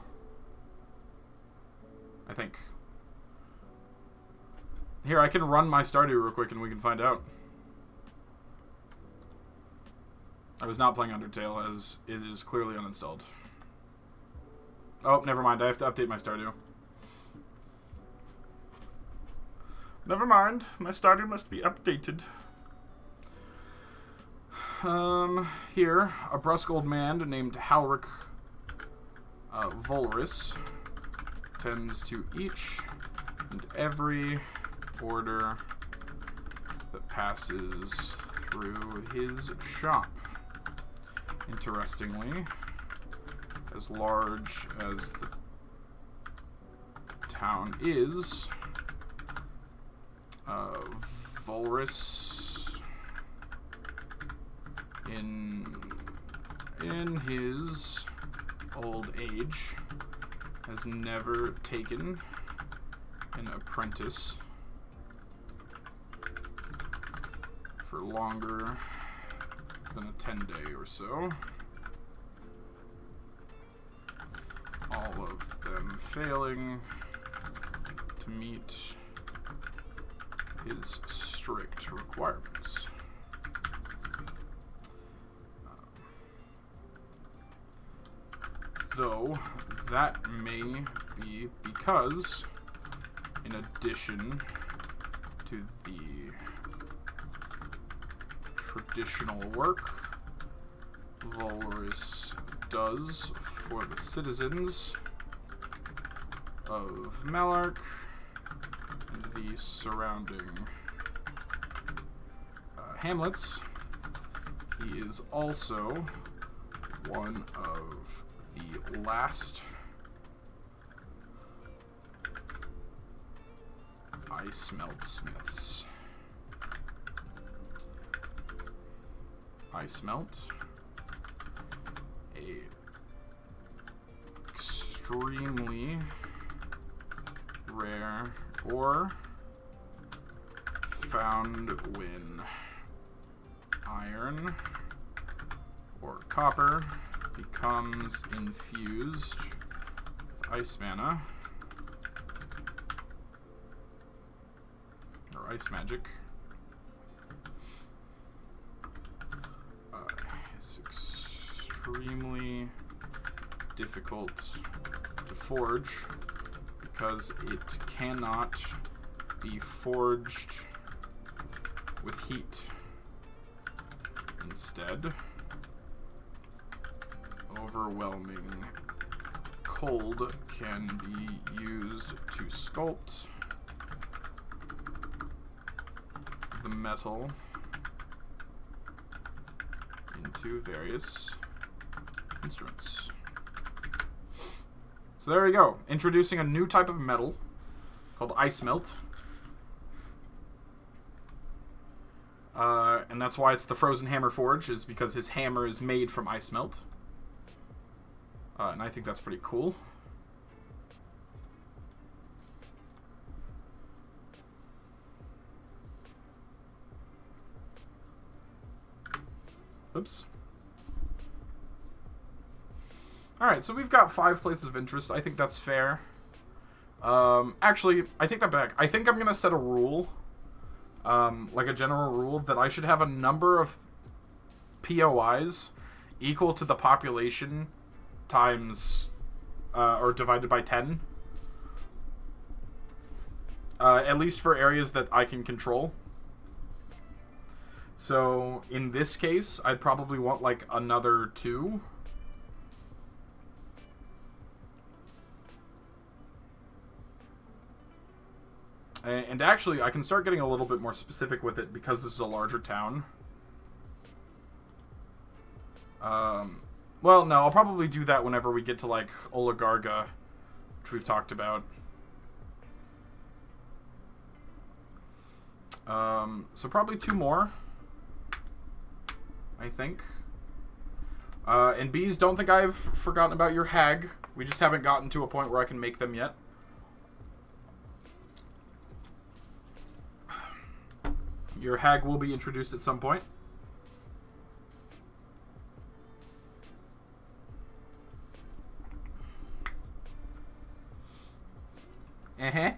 [SPEAKER 1] I think. Here, I can run my Stardew real quick and we can find out. I was not playing Undertale as it is clearly uninstalled. Oh, never mind. I have to update my Stardew. Never mind. My Stardew must be updated. Here, a brusque old man named Halric Volrus tends to each and every order that passes through his shop. Interestingly, as large as the town is, Volrus in his old age has never taken an apprentice for longer than a 10-day or so. All of them failing to meet his strict requirements. Though that may be because, in addition to the traditional work Volrus does for the citizens of Malark and the surrounding hamlets. He is also one of the last ice melt smiths. Ice melt, a extremely rare ore found when iron or copper becomes infused with ice mana or ice magic. Is extremely difficult to forge because it cannot be forged with heat. Instead, overwhelming cold can be used to sculpt the metal into various instruments. So there we go. Introducing a new type of metal called ice melt. And that's why it's the Frozen Hammer Forge, is because his hammer is made from ice melt. And I think that's pretty cool. Oops. Alright, so we've got 5 places of interest. I think that's fair. Actually, I take that back. I think I'm going to set a rule, like a general rule, that I should have a number of POIs equal to the population times, or divided by 10. At least for areas that I can control. So, in this case, I'd probably want, like, another 2. And actually, I can start getting a little bit more specific with it because this is a larger town. Well, no, I'll probably do that whenever we get to, like, Oligarga, which we've talked about. So probably 2 more, I think. And bees, don't think I've forgotten about your hag. We just haven't gotten to a point where I can make them yet. Your hag will be introduced at some point.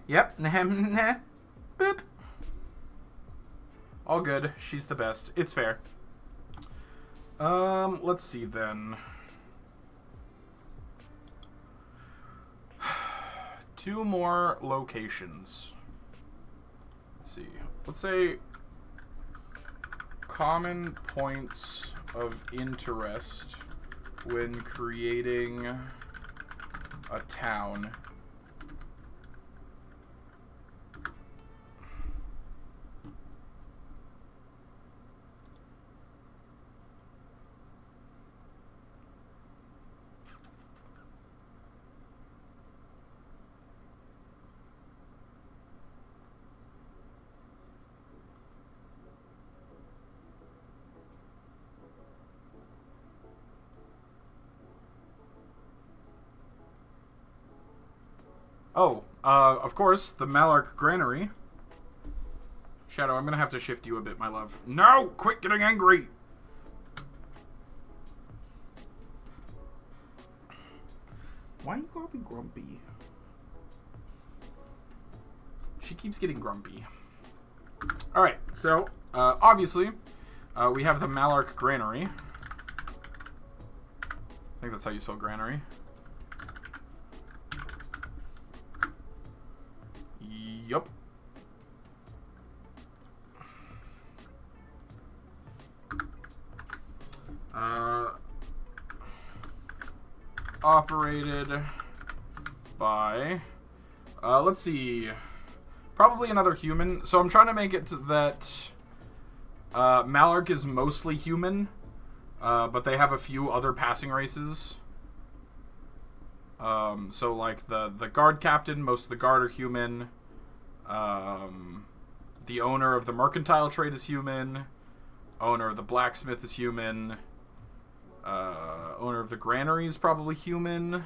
[SPEAKER 1] Yep. Boop. All good. She's the best. It's fair. Let's see then. 2 more locations. Let's see. Let's say common points of interest when creating a town. Oh, of course, the Malark Granary. Shadow, I'm gonna have to shift you a bit, my love. No! Quit getting angry! Why you gotta be grumpy? She keeps getting grumpy. Alright, so, obviously, we have the Malark Granary. I think that's how you spell granary. Yup. Operated by, let's see, probably another human. So I'm trying to make it to that, Malark is mostly human, but they have a few other passing races. So like the guard captain, most of the guard are human. The owner of the mercantile trade is human. Owner of the blacksmith is human. Owner of the granary is probably human.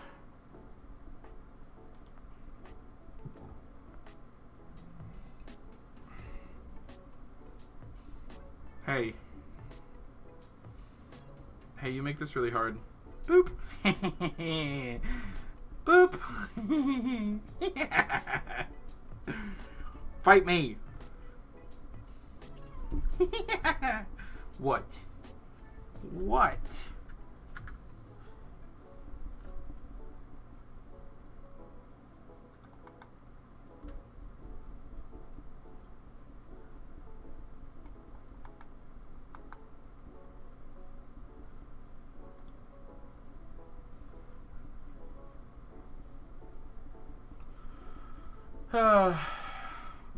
[SPEAKER 1] Hey. Hey, you make this really hard. Boop. Boop. Fight me. What? What?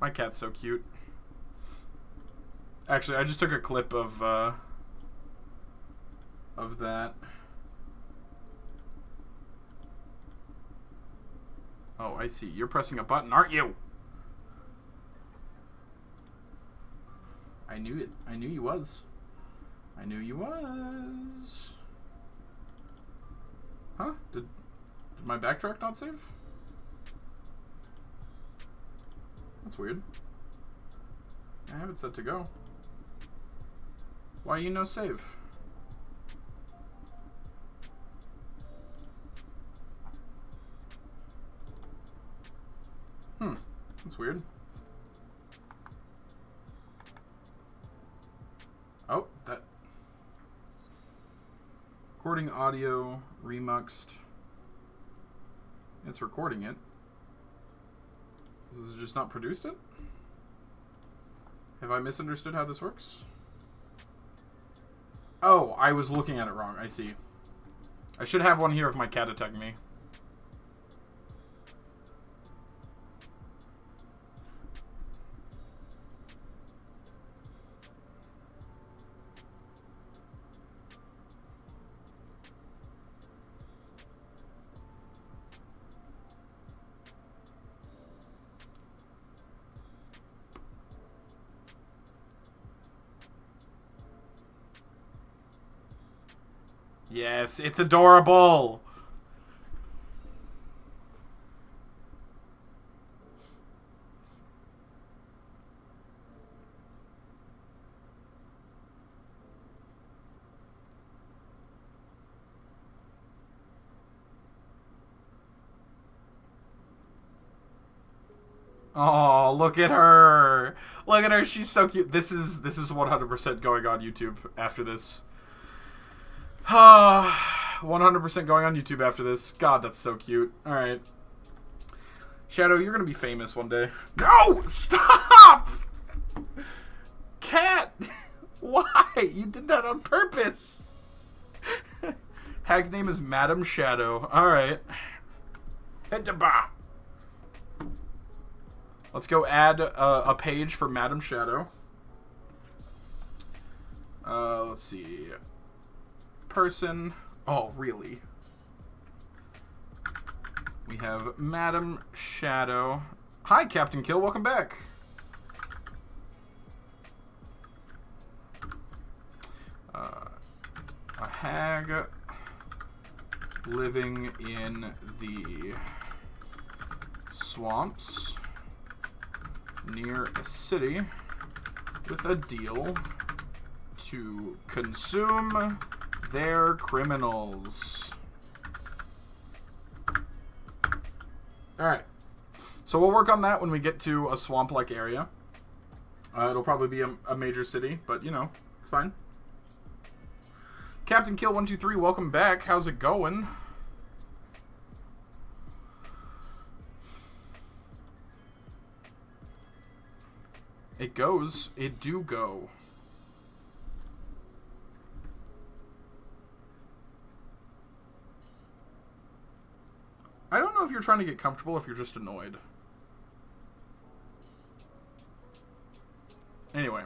[SPEAKER 1] My cat's so cute. Actually, I just took a clip of that. Oh, I see. You're pressing a button, aren't you? I knew it. I knew you was. I knew you was. Huh? Did my backtrack not save? That's weird. I have it set to go. Why you no save? That's weird. Oh, that. Recording audio, remuxed. It's recording it. Has it just not produced it? Have I misunderstood how this works? Oh, I was looking at it wrong. I see. I should have one here if my cat attacked me. Yes, it's adorable. Oh, look at her. Look at her. She's so cute. This is 100% going on YouTube after this. 100% going on YouTube after this. God, that's so cute. Alright. Shadow, you're gonna be famous one day. No! Stop! Cat! Why? You did that on purpose! Hag's name is Madam Shadow. Alright. Let's go add a page for Madam Shadow. Let's see. Person. Oh, really? We have Madam Shadow. Hi, Captain Kill. Welcome back. A hag living in the swamps near a city with a deal to consume their criminals. Alright. So we'll work on that when we get to a swamp-like area. It'll probably be a major city, but, you know, it's fine. Captain Kill 123, welcome back. How's it going? It goes. It do go. I don't know if you're trying to get comfortable, if you're just annoyed. Anyway.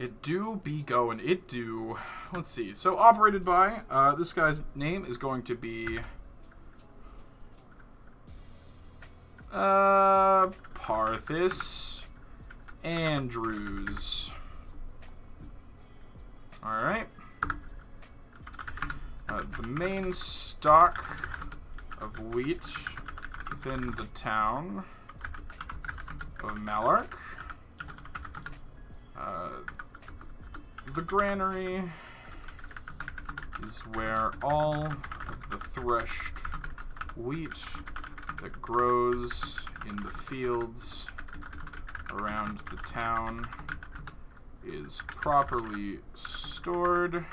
[SPEAKER 1] It do be going. It do. Let's see. So operated by, this guy's name is going to be Parthis Andrews. Alright. The main stock of wheat within the town of Malark. The granary is where all of the threshed wheat that grows in the fields around the town is properly stored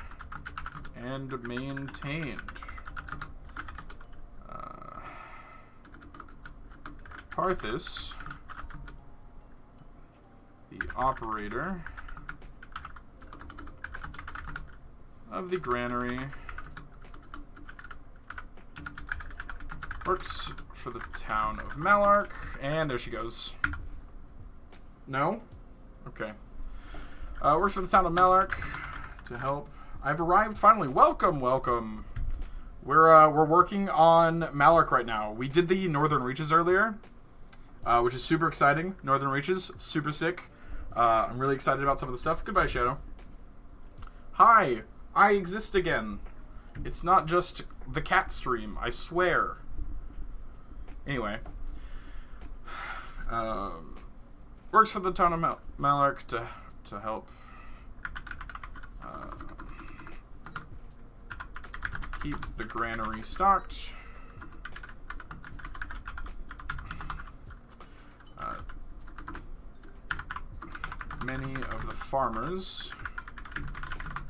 [SPEAKER 1] and maintained. Parthis, the operator of the granary, works for the town of Malark, and there she goes. No? Okay. Works for the town of Malark to help. I've arrived finally. Welcome, welcome. We're working on Malark right now. We did the Northern Reaches earlier, which is super exciting. Northern Reaches, super sick. I'm really excited about some of the stuff. Goodbye, Shadow. Hi, I exist again. It's not just the cat stream, I swear. Anyway. Works for the town of Malark to help keep the granary stocked. Many of the farmers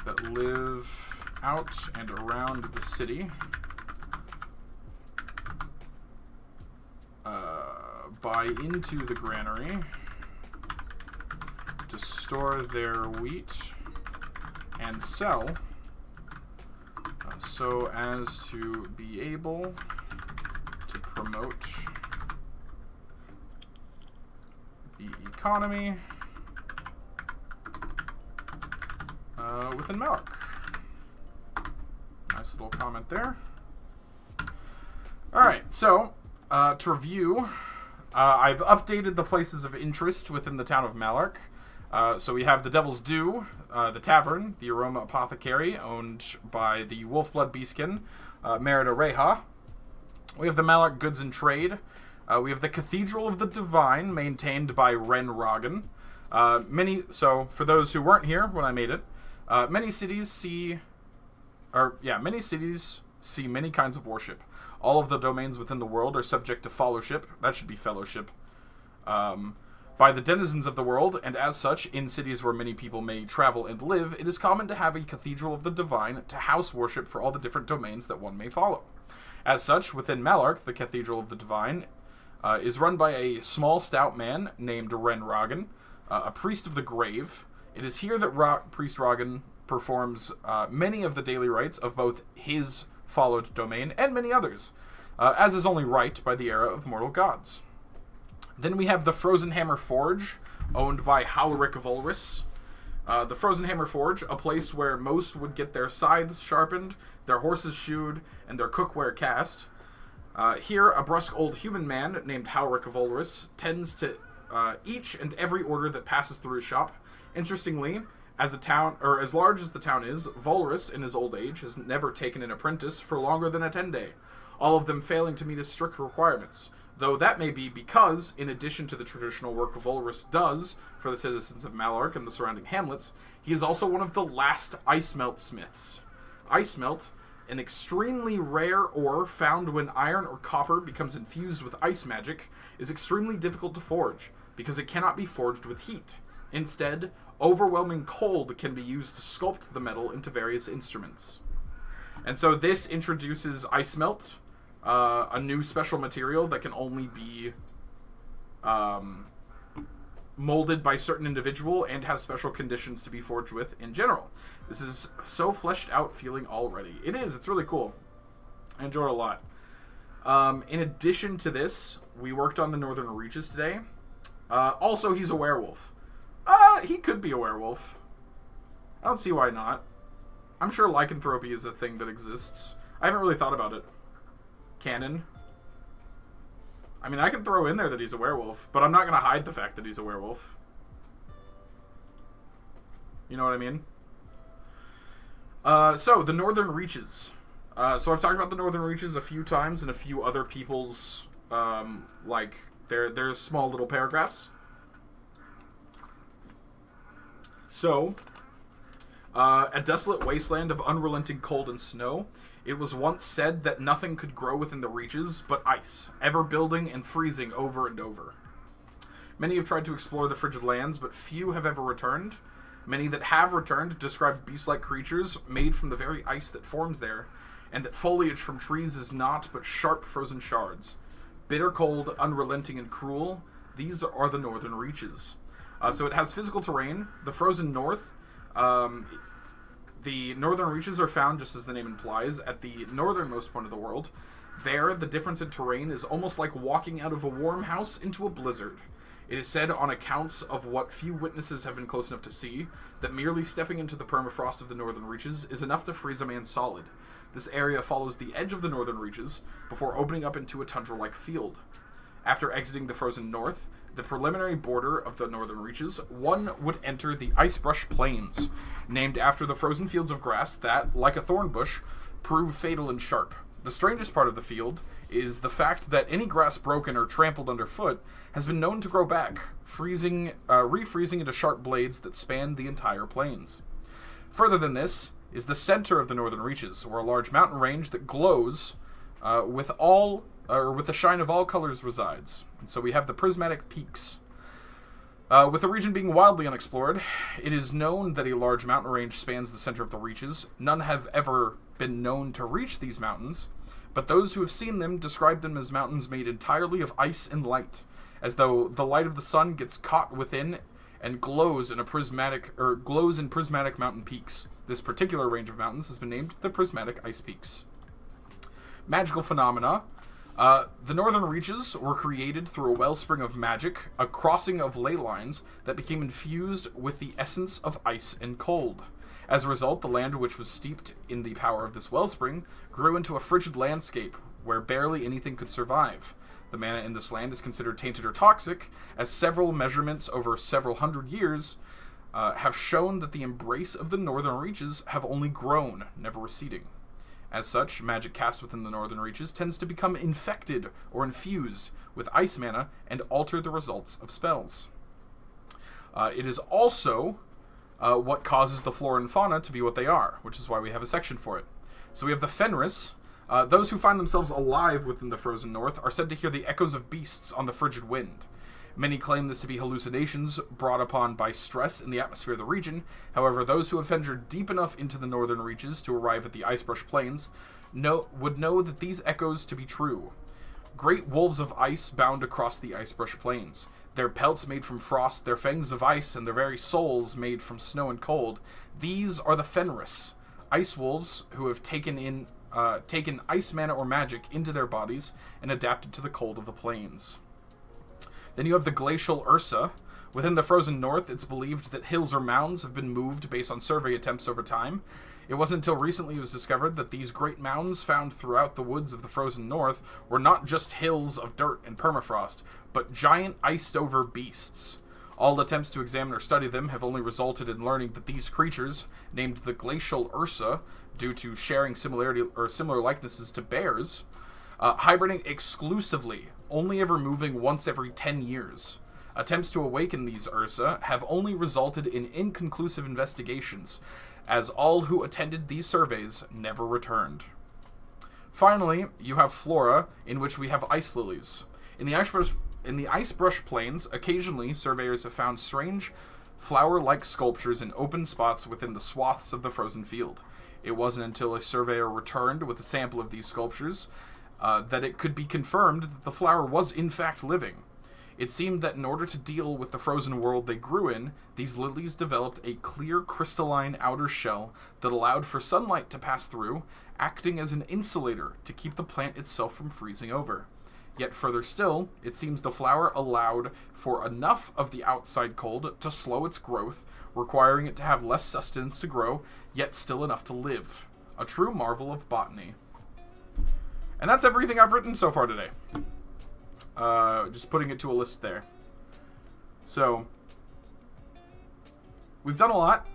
[SPEAKER 1] that live out and around the city buy into the granary to store their wheat and sell so as to be able to promote the economy within Malark. Nice little comment there. Alright, so to review, I've updated the places of interest within the town of Malark. So we have the Devil's Dew, the Tavern, the Aroma Apothecary, owned by the Wolfblood Beastkin, Merida Reha. We have the Malark Goods and Trade. We have the Cathedral of the Divine, maintained by Ren Roggen. So for those who weren't here when I made it, many cities see many kinds of worship. All of the domains within the world are subject to fellowship. That should be fellowship. By the denizens of the world, and as such, in cities where many people may travel and live, it is common to have a Cathedral of the Divine to house worship for all the different domains that one may follow. As such, within Malark, the Cathedral of the Divine is run by a small, stout man named Ren Roggen, a priest of the grave. It is here that Priest Roggen performs many of the daily rites of both his followed domain and many others, as is only right by the era of mortal gods. Then we have the Frozen Hammer Forge, owned by Halric of Ulrus. The Frozen Hammer Forge, a place where most would get their scythes sharpened, their horses shoed, and their cookware cast. Here, a brusque old human man named Halric of Ulrus tends to each and every order that passes through his shop. Interestingly, as large as the town is, Volrus, in his old age, has never taken an apprentice for longer than a 10-day, all of them failing to meet his strict requirements. Though that may be because, in addition to the traditional work Volrus does for the citizens of Malark and the surrounding hamlets, he is also one of the last ice melt smiths. Ice melt, an extremely rare ore found when iron or copper becomes infused with ice magic, is extremely difficult to forge, because it cannot be forged with heat. Instead, overwhelming cold can be used to sculpt the metal into various instruments. And so this introduces ice melt, a new special material that can only be molded by certain individual and has special conditions to be forged with in general. This is so fleshed out feeling already. It is. It's really cool. I enjoy it a lot. In addition to this, we worked on the Northern Reaches today. Also, he's a werewolf. He could be a werewolf. I don't see why not. I'm sure lycanthropy is a thing that exists. I haven't really thought about it. Canon. I mean, I can throw in there that he's a werewolf, but I'm not going to hide the fact that he's a werewolf. You know what I mean? So, the Northern Reaches. So I've talked about the Northern Reaches a few times in a few other people's, their small little paragraphs. So, a desolate wasteland of unrelenting cold and snow, it was once said that nothing could grow within the reaches but ice, ever building and freezing over and over. Many have tried to explore the frigid lands, but few have ever returned. Many that have returned describe beast-like creatures made from the very ice that forms there, and that foliage from trees is naught but sharp frozen shards. Bitter cold, unrelenting, and cruel, these are the Northern Reaches. So it has physical terrain. The frozen north, the Northern Reaches are found, just as the name implies, at the northernmost point of the world. There, the difference in terrain is almost like walking out of a warm house into a blizzard. It is said, on accounts of what few witnesses have been close enough to see, that merely stepping into the permafrost of the Northern Reaches is enough to freeze a man solid. This area follows the edge of the Northern Reaches before opening up into a tundra-like field. After exiting the frozen north, the preliminary border of the Northern Reaches, one would enter the Icebrush Plains, named after the frozen fields of grass that, like a thorn bush, prove fatal and sharp. The strangest part of the field is the fact that any grass broken or trampled underfoot has been known to grow back, refreezing into sharp blades that span the entire plains. Further than this is the center of the Northern Reaches, where a large mountain range that glows with the shine of all colors resides. And so we have the prismatic peaks. With the region being wildly unexplored, it is known that a large mountain range spans the center of the reaches. None have ever been known to reach these mountains, but those who have seen them describe them as mountains made entirely of ice and light, as though the light of the sun gets caught within and glows in prismatic mountain peaks. This particular range of mountains has been named the Prismatic Ice Peaks. Magical phenomena. The Northern Reaches were created through a wellspring of magic, a crossing of ley lines that became infused with the essence of ice and cold. As a result, the land which was steeped in the power of this wellspring grew into a frigid landscape where barely anything could survive. The mana in this land is considered tainted or toxic, as several measurements over several hundred years have shown that the embrace of the Northern Reaches have only grown, never receding. As such, magic cast within the Northern Reaches tends to become infected or infused with ice mana and alter the results of spells. It is also what causes the flora and fauna to be what they are, which is why we have a section for it. So we have the Fenris. Those who find themselves alive within the frozen north are said to hear the echoes of beasts on the frigid wind. Many claim this to be hallucinations brought upon by stress in the atmosphere of the region. However, those who have ventured deep enough into the northern reaches to arrive at the Icebrush Plains would know that these echoes to be true. Great wolves of ice bound across the Icebrush Plains, their pelts made from frost, their fangs of ice, and their very souls made from snow and cold. These are the Fenris, ice wolves who have taken ice mana or magic into their bodies and adapted to the cold of the plains. Then you have the glacial Ursa. Within the frozen north, it's believed that hills or mounds have been moved based on survey attempts over time. It wasn't until recently it was discovered that these great mounds found throughout the woods of the frozen north were not just hills of dirt and permafrost, but giant iced-over beasts. All attempts to examine or study them have only resulted in learning that these creatures, named the glacial Ursa, due to sharing similar likenesses to bears, hibernate exclusively, only ever moving once every 10 years. Attempts to awaken these Ursa have only resulted in inconclusive investigations, as all who attended these surveys never returned. Finally, you have flora, in which we have ice lilies. In the Icebrush Plains, occasionally surveyors have found strange flower-like sculptures in open spots within the swaths of the frozen field. It wasn't until a surveyor returned with a sample of these sculptures that it could be confirmed that the flower was in fact living. It seemed that in order to deal with the frozen world they grew in, these lilies developed a clear crystalline outer shell that allowed for sunlight to pass through, acting as an insulator to keep the plant itself from freezing over. Yet further still, it seems the flower allowed for enough of the outside cold to slow its growth, requiring it to have less sustenance to grow, yet still enough to live. A true marvel of botany. And that's everything I've written so far today. Just putting it to a list there. So, we've done a lot.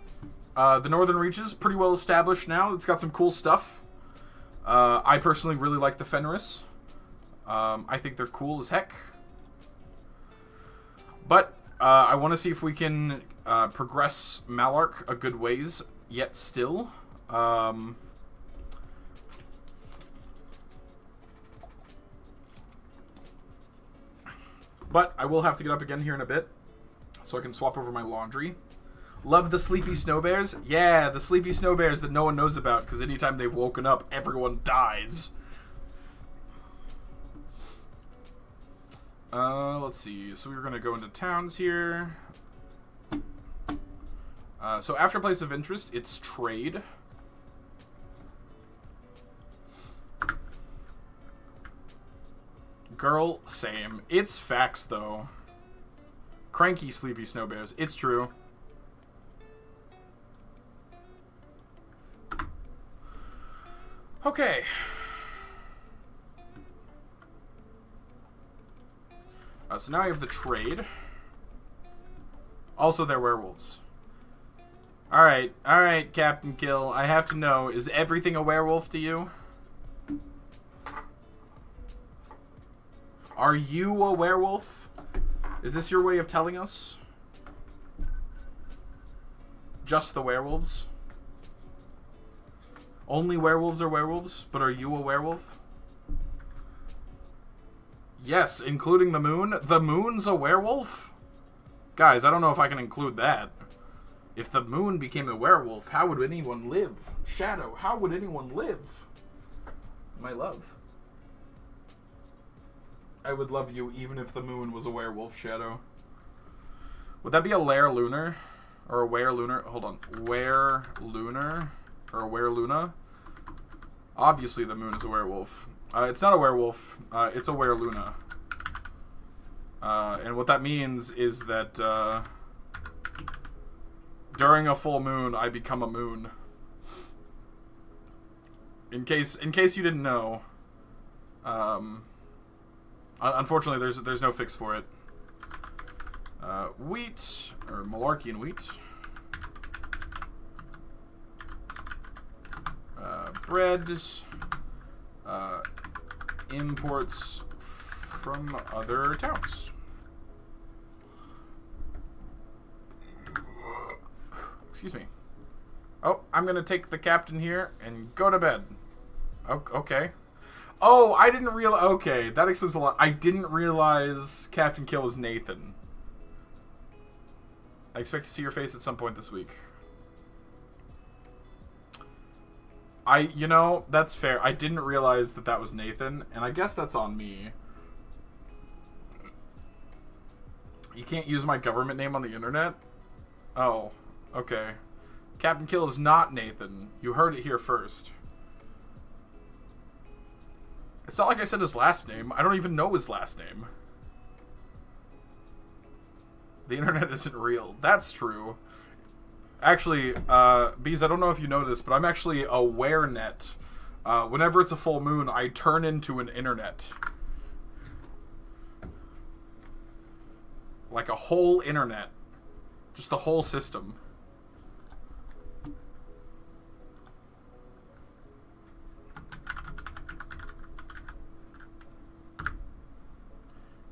[SPEAKER 1] The Northern Reaches, pretty well established now. It's got some cool stuff. I personally really like the Fenris. I think they're cool as heck. But I want to see if we can progress Malark a good ways, yet still. But I will have to get up again here in a bit, so I can swap over my laundry. Love the sleepy snow bears. Yeah, the sleepy snow bears that no one knows about, because anytime they've woken up, everyone dies. Let's see. So we're going to go into towns here. So after place of interest, it's trade. Girl, same. It's facts, though. Cranky, sleepy snow bears. It's true. Okay. So now I have the trade. Also, they're werewolves. Alright, Captain Kill. I have to know, is everything a werewolf to you? Are you a werewolf? Is this your way of telling us? Just the werewolves? Only werewolves are werewolves, but are you a werewolf? Yes, including the moon. The moon's a werewolf? Guys, I don't know if I can include that. If the moon became a werewolf, how would anyone live? Shadow, how would anyone live? My love. I would love you even if the moon was a werewolf, Shadow. Would that be a lair lunar? Or a were lunar? Hold on. Were lunar? Or a were luna? Obviously the moon is a werewolf. It's not a werewolf. It's a were luna. And what that means is that during a full moon, I become a moon. In case you didn't know, unfortunately, there's no fix for it. Wheat, or Malarkian wheat. Bread. Imports from other towns. Excuse me. Oh, I'm gonna take the captain here and go to bed. Okay. Oh, I didn't realize... Okay, that explains a lot. I didn't realize Captain Kill was Nathan. I expect to see your face at some point this week. You know, that's fair. I didn't realize that was Nathan, and I guess that's on me. You can't use my government name on the internet? Oh, okay. Captain Kill is not Nathan. You heard it here first. It's not like I said his last name. I don't even know his last name. The internet isn't real. That's true. Actually, Bees, I don't know if you know this, but I'm actually a werenet. Whenever it's a full moon, I turn into an internet. Like a whole internet. Just the whole system.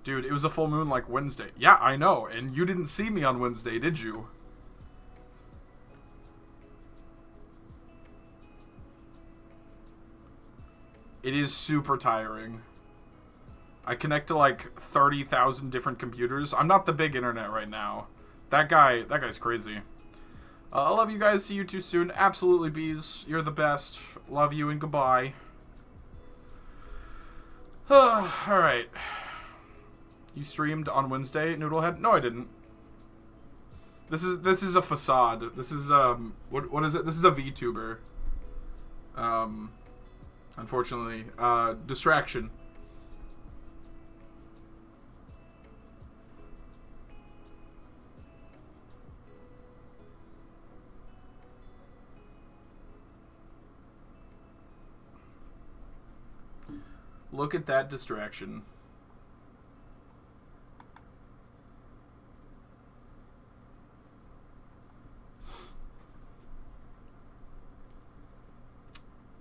[SPEAKER 1] Dude, it was a full moon like Wednesday. Yeah, I know. And you didn't see me on Wednesday, did you? It is super tiring. I connect to like 30,000 different computers. I'm not the big internet right now. That guy's crazy. I love you guys. See you too soon. Absolutely, Bees. You're the best. Love you and goodbye. Alright. You streamed on Wednesday, Noodlehead? No, I didn't. This is a facade. This is what is it? This is a VTuber. Unfortunately, distraction. Look at that distraction.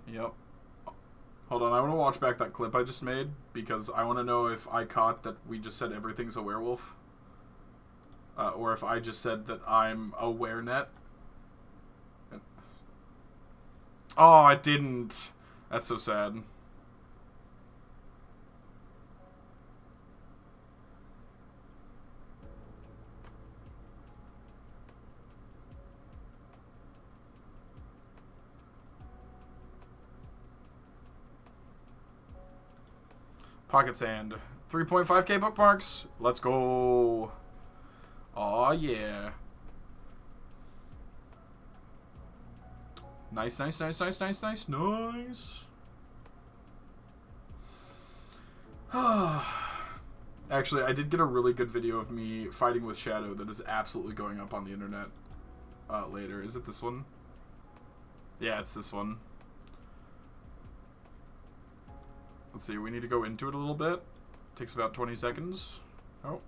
[SPEAKER 1] Yep. Hold on, I want to watch back that clip I just made because I want to know if I caught that we just said everything's a werewolf. Or if I just said that I'm a werenet. Oh, I didn't. That's so sad. Pocket sand. 3.5k bookmarks. Let's go. Aw, yeah. Nice, nice, nice, nice, nice, nice, nice. Actually, I did get a really good video of me fighting with Shadow that is absolutely going up on the internet later. Is it this one? Yeah, it's this one. Let's see, we need to go into it a little bit. Takes about 20 seconds. Oh.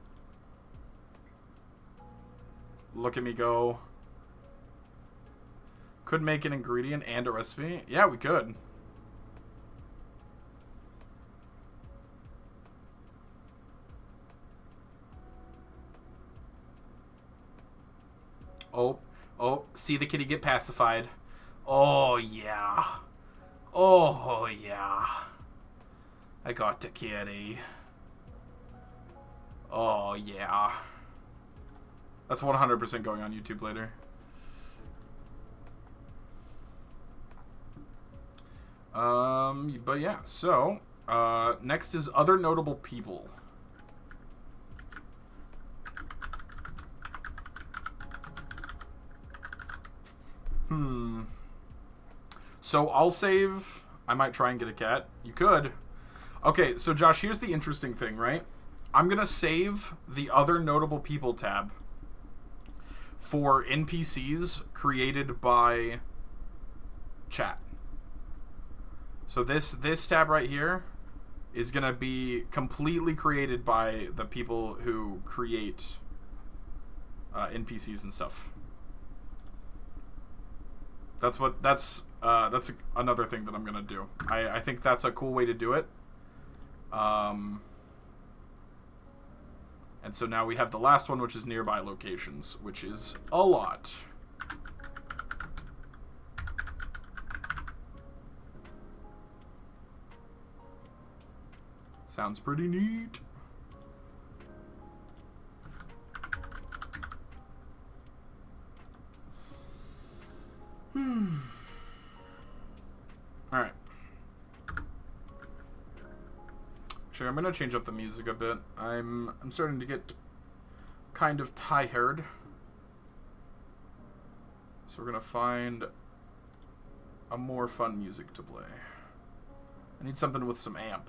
[SPEAKER 1] Look at me go. Could make an ingredient and a recipe. Yeah, we could. Oh, oh, see the kitty get pacified. Oh, yeah. Oh, yeah. I got the kitty. Oh, yeah. That's 100% going on YouTube later. But yeah, so, next is other notable people. So I'll save. I might try and get a cat. You could. Okay, so Josh, here's the interesting thing, right? I'm gonna save the other notable people tab for NPCs created by chat. So this tab right here is gonna be completely created by the people who create NPCs and stuff. That's another thing that I'm gonna do. I think that's a cool way to do it. And so now we have the last one, which is nearby locations, which is a lot. Sounds pretty neat. Alright. Actually, I'm gonna change up the music a bit. I'm starting to get kind of tired. So we're gonna find a more fun music to play. I need something with some amp.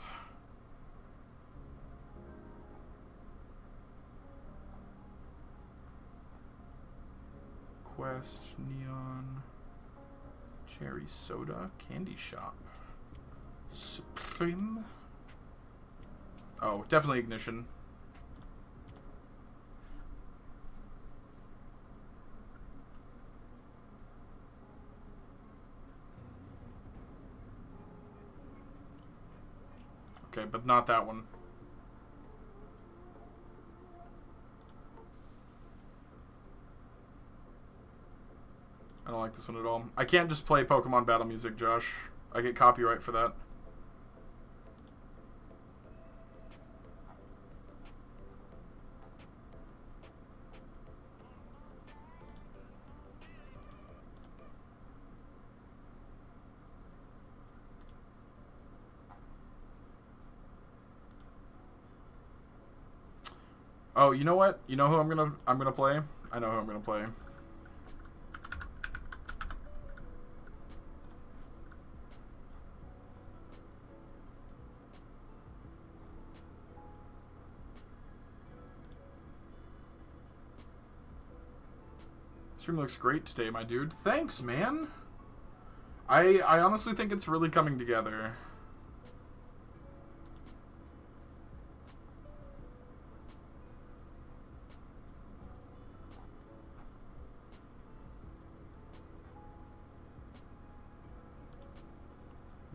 [SPEAKER 1] Quest, Neon, Cherry Soda, Candy Shop, Supreme. Oh, definitely Ignition. Okay, but not that one. I don't like this one at all. I can't just play Pokemon battle music, Josh. I get copyright for that. Oh, you know what? You know who I'm gonna play? I know who I'm gonna play. Stream looks great today, my dude. Thanks, man. I honestly think it's really coming together.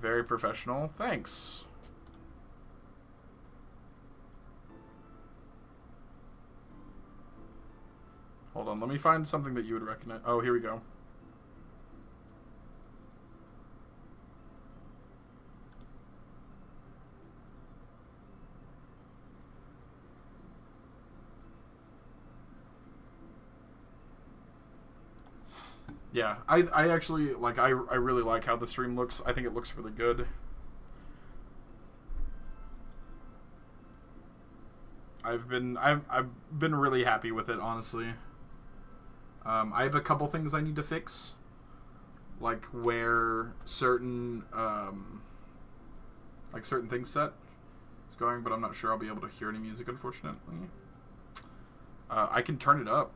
[SPEAKER 1] Very professional. Thanks. Hold on, let me find something that you would recognize. Oh, here we go. Yeah, I actually, like, I really like how the stream looks. I think it looks really good. I've been really happy with it, honestly. I have a couple things I need to fix, like where certain certain things set is going, but I'm not sure I'll be able to hear any music, unfortunately. I can turn it up.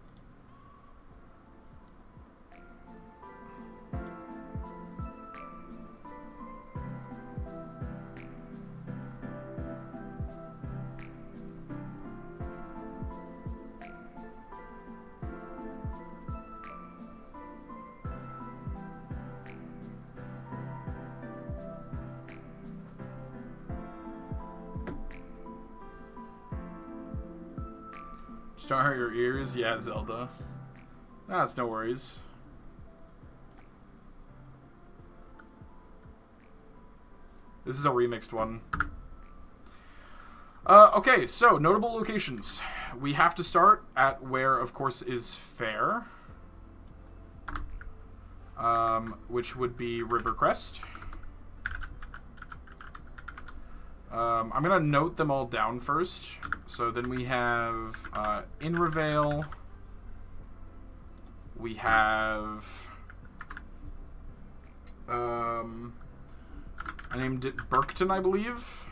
[SPEAKER 1] Just don't hurt your ears. Yeah, Zelda. That's no worries. This is a remixed one. Okay, so notable locations. We have to start at where, of course, is fair. Which would be Rivercrest. I'm going to note them all down first. So then we have Invervale. We have... I named it Burkton, I believe.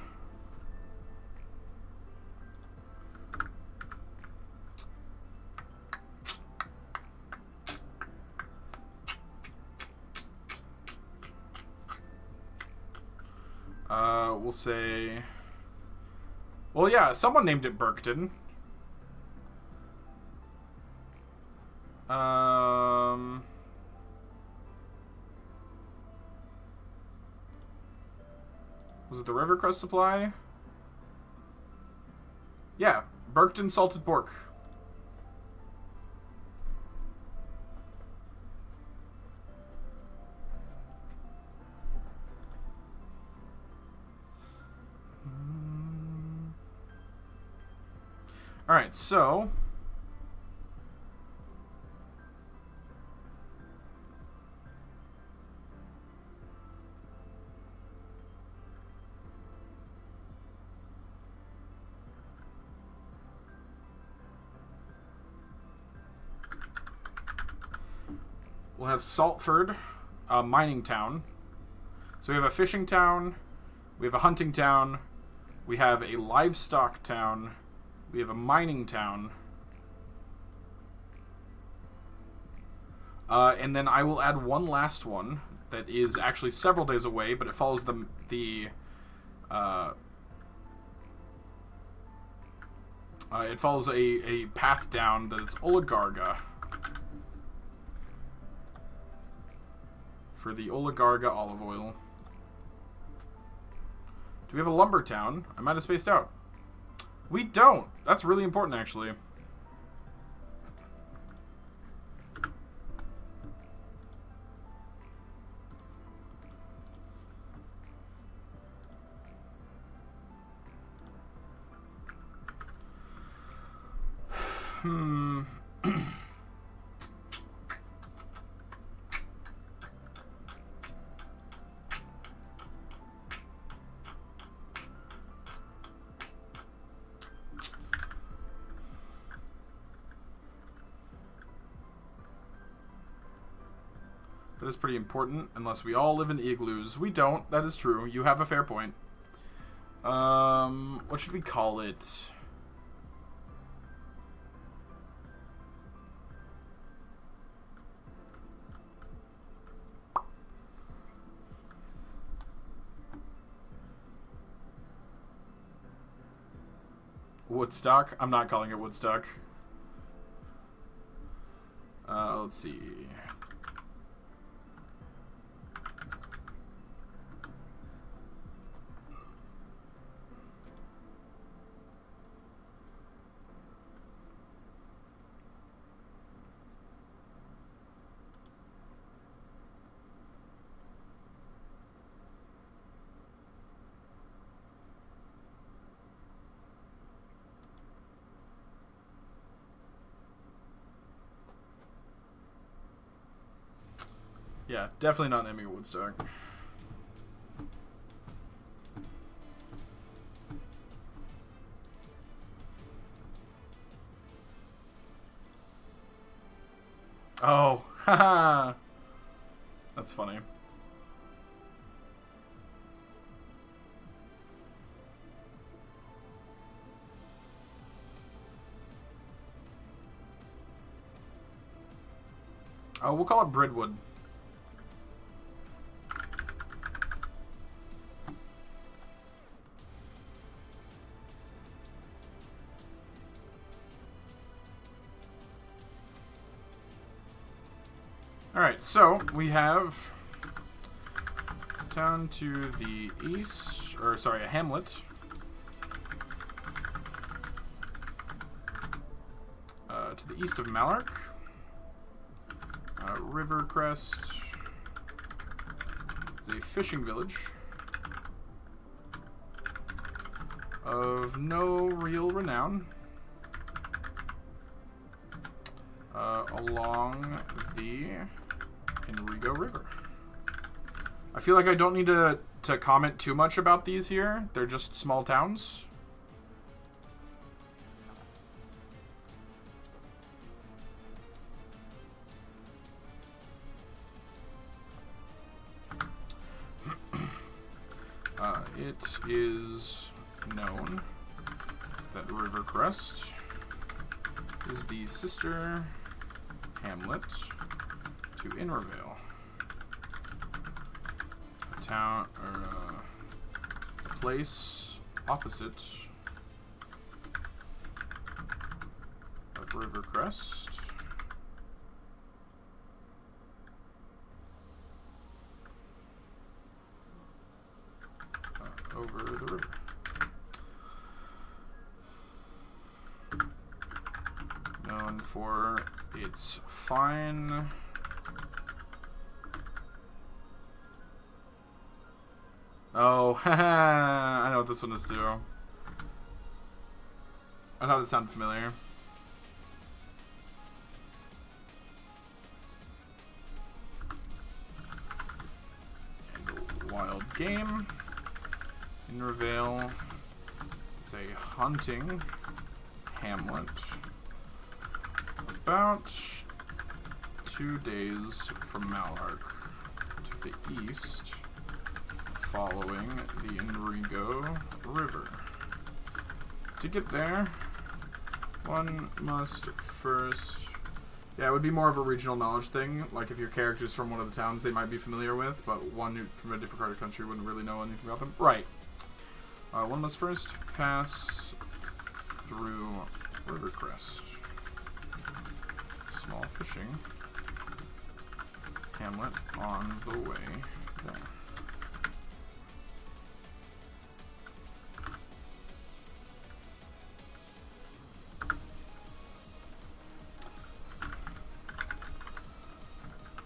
[SPEAKER 1] We'll say... Well, yeah, someone named it Burkton. Was it the Rivercrest Supply? Yeah, Burkton Salted Pork. Alright, so... We'll have Saltford, a mining town. So we have a fishing town, we have a hunting town, we have a livestock town, we have a mining town. And then I will add one last one that is actually several days away, but it follows it follows a path down that it's Oligarga. For the Oligarga olive oil. Do we have a lumber town? I might have spaced out. We don't. That's really important, actually. That is pretty important, unless we all live in igloos. We don't. That is true. You have a fair point. What should we call it? Woodstock? I'm not calling it Woodstock. Let's see. Yeah, definitely not naming it Woodstock. Oh, haha. That's funny. Oh, we'll call it Bridwood. Alright, so we have a town to the east, or sorry, a hamlet. To the east of Malark. River Crest is a fishing village of no real renown along the Enrigo River. I feel like I don't need to comment too much about these here. They're just small towns. It is known that Rivercrest is the sister hamlet to Invervale, a town or a place opposite of Rivercrest. Over the river. Known for its fine oh, I know what this one is too. I thought it sounded familiar. And wild game. Invervale is a hunting hamlet about 2 days from Malark to the east, following the Enrigo River. To get there, one must first... Yeah, it would be more of a regional knowledge thing. Like, if your character's from one of the towns they might be familiar with, but one from a different part of the country wouldn't really know anything about them. Right. One must first pass through Rivercrest. Small fishing hamlet on the way there.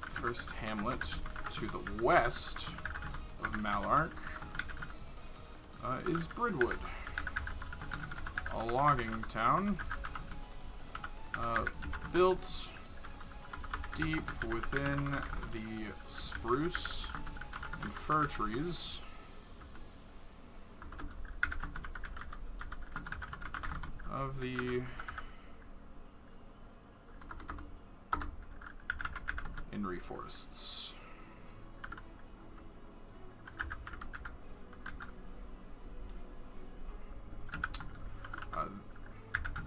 [SPEAKER 1] First hamlet to the west of Malark is Bridwood, a logging town built deep within the spruce and fir trees of the Inri forests.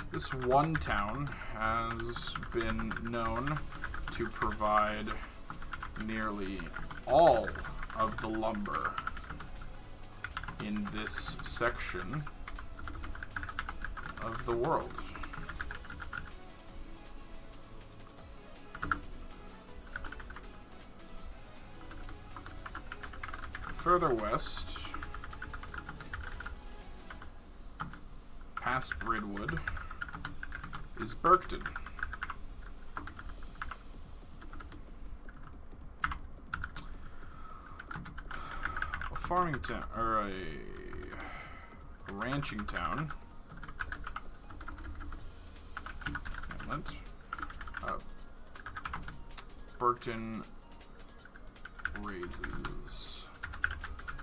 [SPEAKER 1] This one town has been known to provide nearly all of the lumber in this section of the world. Further west, past Bridwood, is Berkton. A farming town, or a ranching town. Berkton raises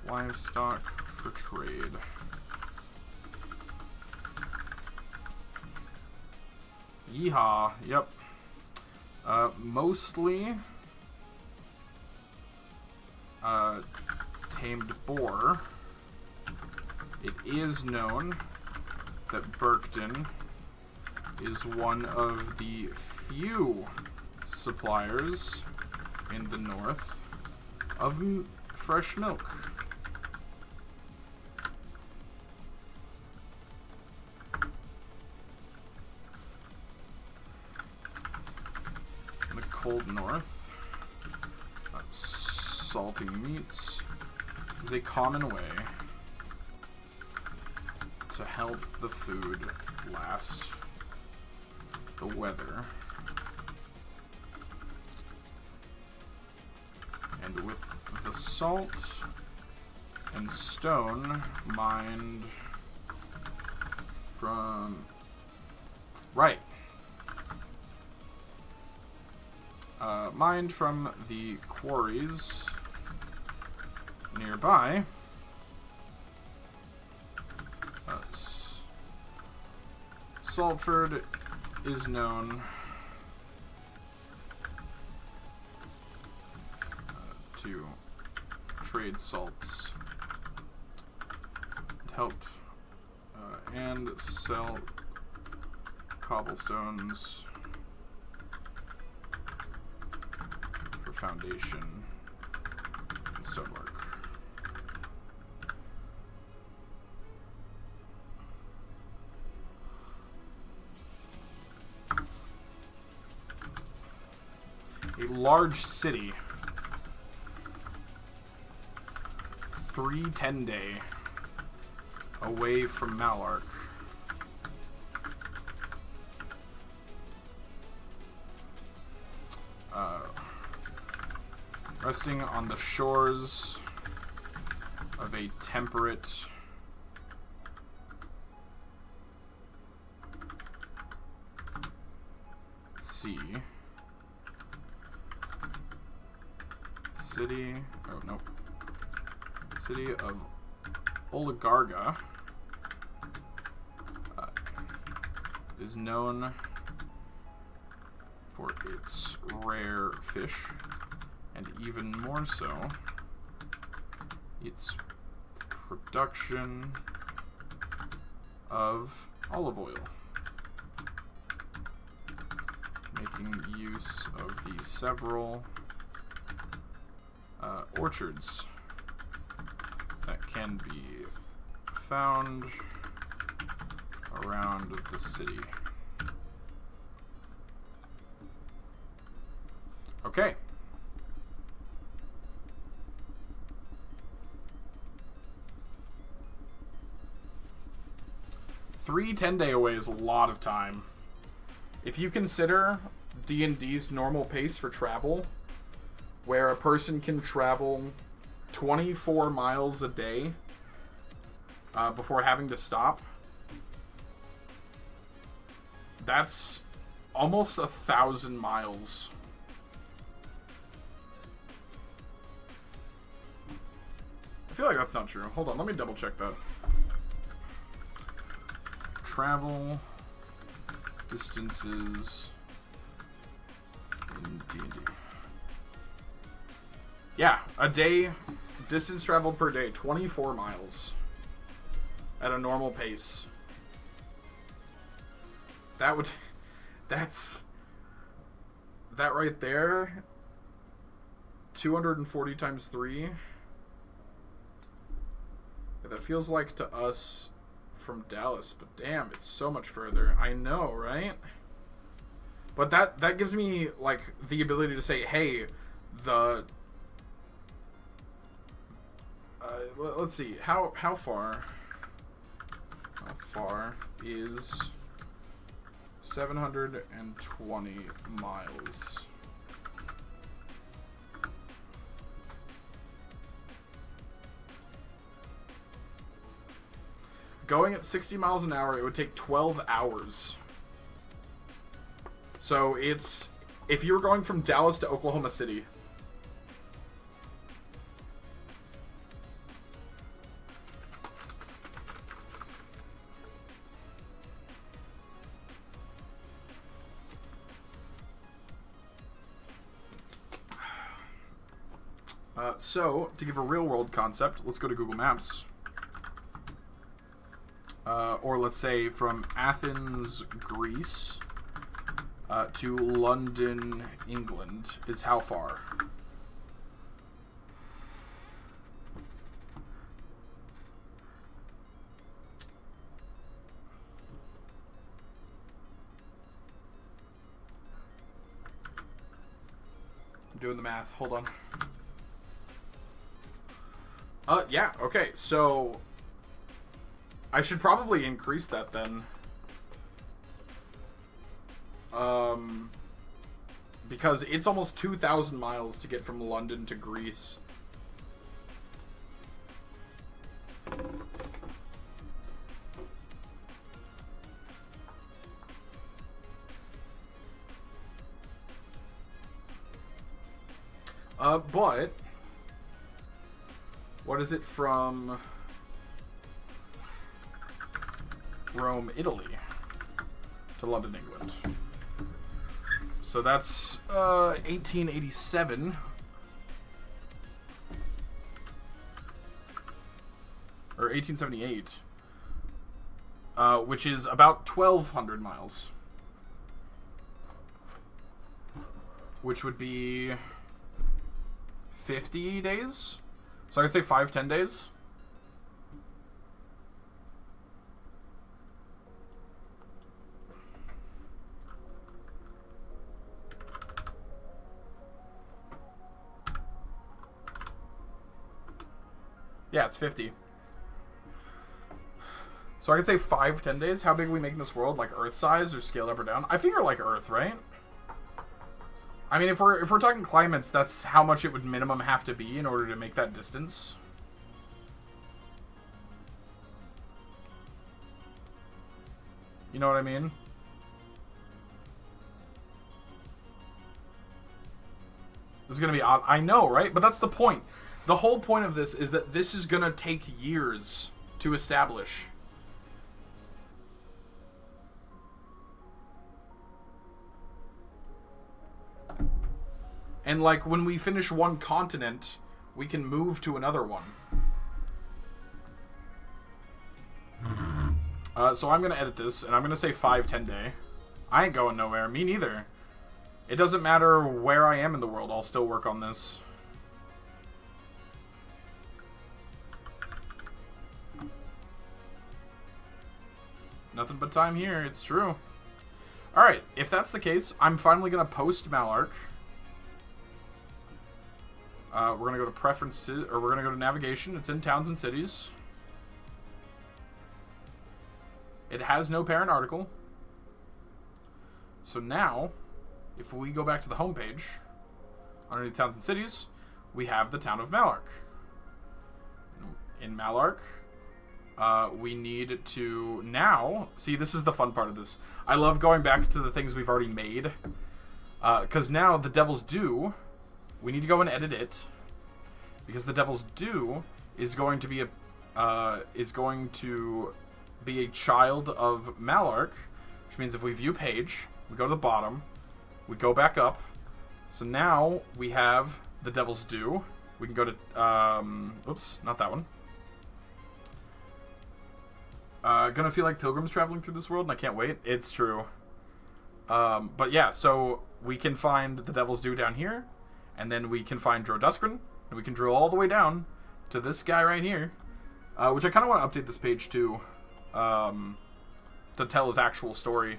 [SPEAKER 1] livestock for trade. Yeehaw, yep. Mostly tamed boar. It is known that Berkton is one of the few suppliers in the north of fresh milk. In the cold north, salting meats is a common way to help the food last the weather. And with the salt and stone mined from... Right. Mined from the quarries nearby. Saltford is known to trade salts and help and sell cobblestones for foundation and stonework. A large city. 3 10-day away from Malark. Resting on the shores of a temperate sea. City, oh nope. City of Oligarga is known for its rare fish, and even more so, its production of olive oil, making use of the several orchards that can be found around the city. Okay. Three 10-day away is a lot of time. If you consider D&D's normal pace for travel, where a person can travel 24 miles a day before having to stop, that's almost 1,000 miles. I feel like that's not true. Hold on, let me double check that. Travel distances in D&D. Yeah, a day, distance traveled per day, 24 miles at a normal pace. That right there, 240 times 3. That feels like to us from Dallas, but damn, it's so much further. I know, right? But that gives me like the ability to say, hey, let's see, how far is 720 miles? Going at 60 miles an hour, it would take 12 hours. So it's, if you were going from Dallas to Oklahoma City, So, to give a real-world concept, let's go to Google Maps. Or let's say from Athens, Greece, to London, England is how far? I'm doing the math. Hold on. Yeah, okay, so I should probably increase that then. Because it's almost 2,000 miles to get from London to Greece. But what is it from Rome, Italy to London, England? So that's 1887. Or 1878. Which is about 1,200 miles. Which would be 50 days? So I could say 5-10 days. Yeah, it's 50. So I could say 5-10 days. How big are we making this world? Like Earth size or scaled up or down? I figure like Earth, right? I mean, if we're talking climates, that's how much it would minimum have to be in order to make that distance. You know what I mean? This is gonna be odd. I know, right? But that's the point. The whole point of this is that this is gonna take years to establish. And, like, when we finish one continent, we can move to another one. So I'm going to edit this, and I'm going to say 5-10 day. I ain't going nowhere. Me neither. It doesn't matter where I am in the world. I'll still work on this. Nothing but time here. It's true. Alright, if that's the case, I'm finally going to post Malark. We're going to go to preferences, or we're going to go to navigation. It's in towns and cities. It has no parent article. So now, if we go back to the home page, underneath towns and cities, we have the town of Malark. In Malark, we need to now... See, this is the fun part of this. I love going back to the things we've already made. Because now the Devil's Due... We need to go and edit it, because the Devil's Due is going to be a child of Malark, which means if we view page, we go to the bottom, we go back up. So now we have the Devil's Due. We can go to oops, not that one. Gonna feel like pilgrims traveling through this world, and I can't wait. It's true. But yeah, so we can find the Devil's Due down here. And then we can find Droduskren, and we can drill all the way down to this guy right here, which I kind of want to update this page to tell his actual story.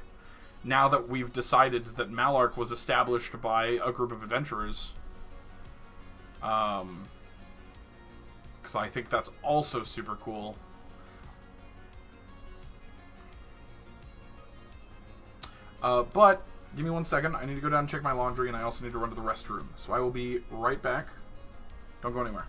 [SPEAKER 1] Now that we've decided that Malark was established by a group of adventurers, because I think that's also super cool. But give me 1 second. I need to go down and check my laundry, and I also need to run to the restroom. So I will be right back. Don't go anywhere.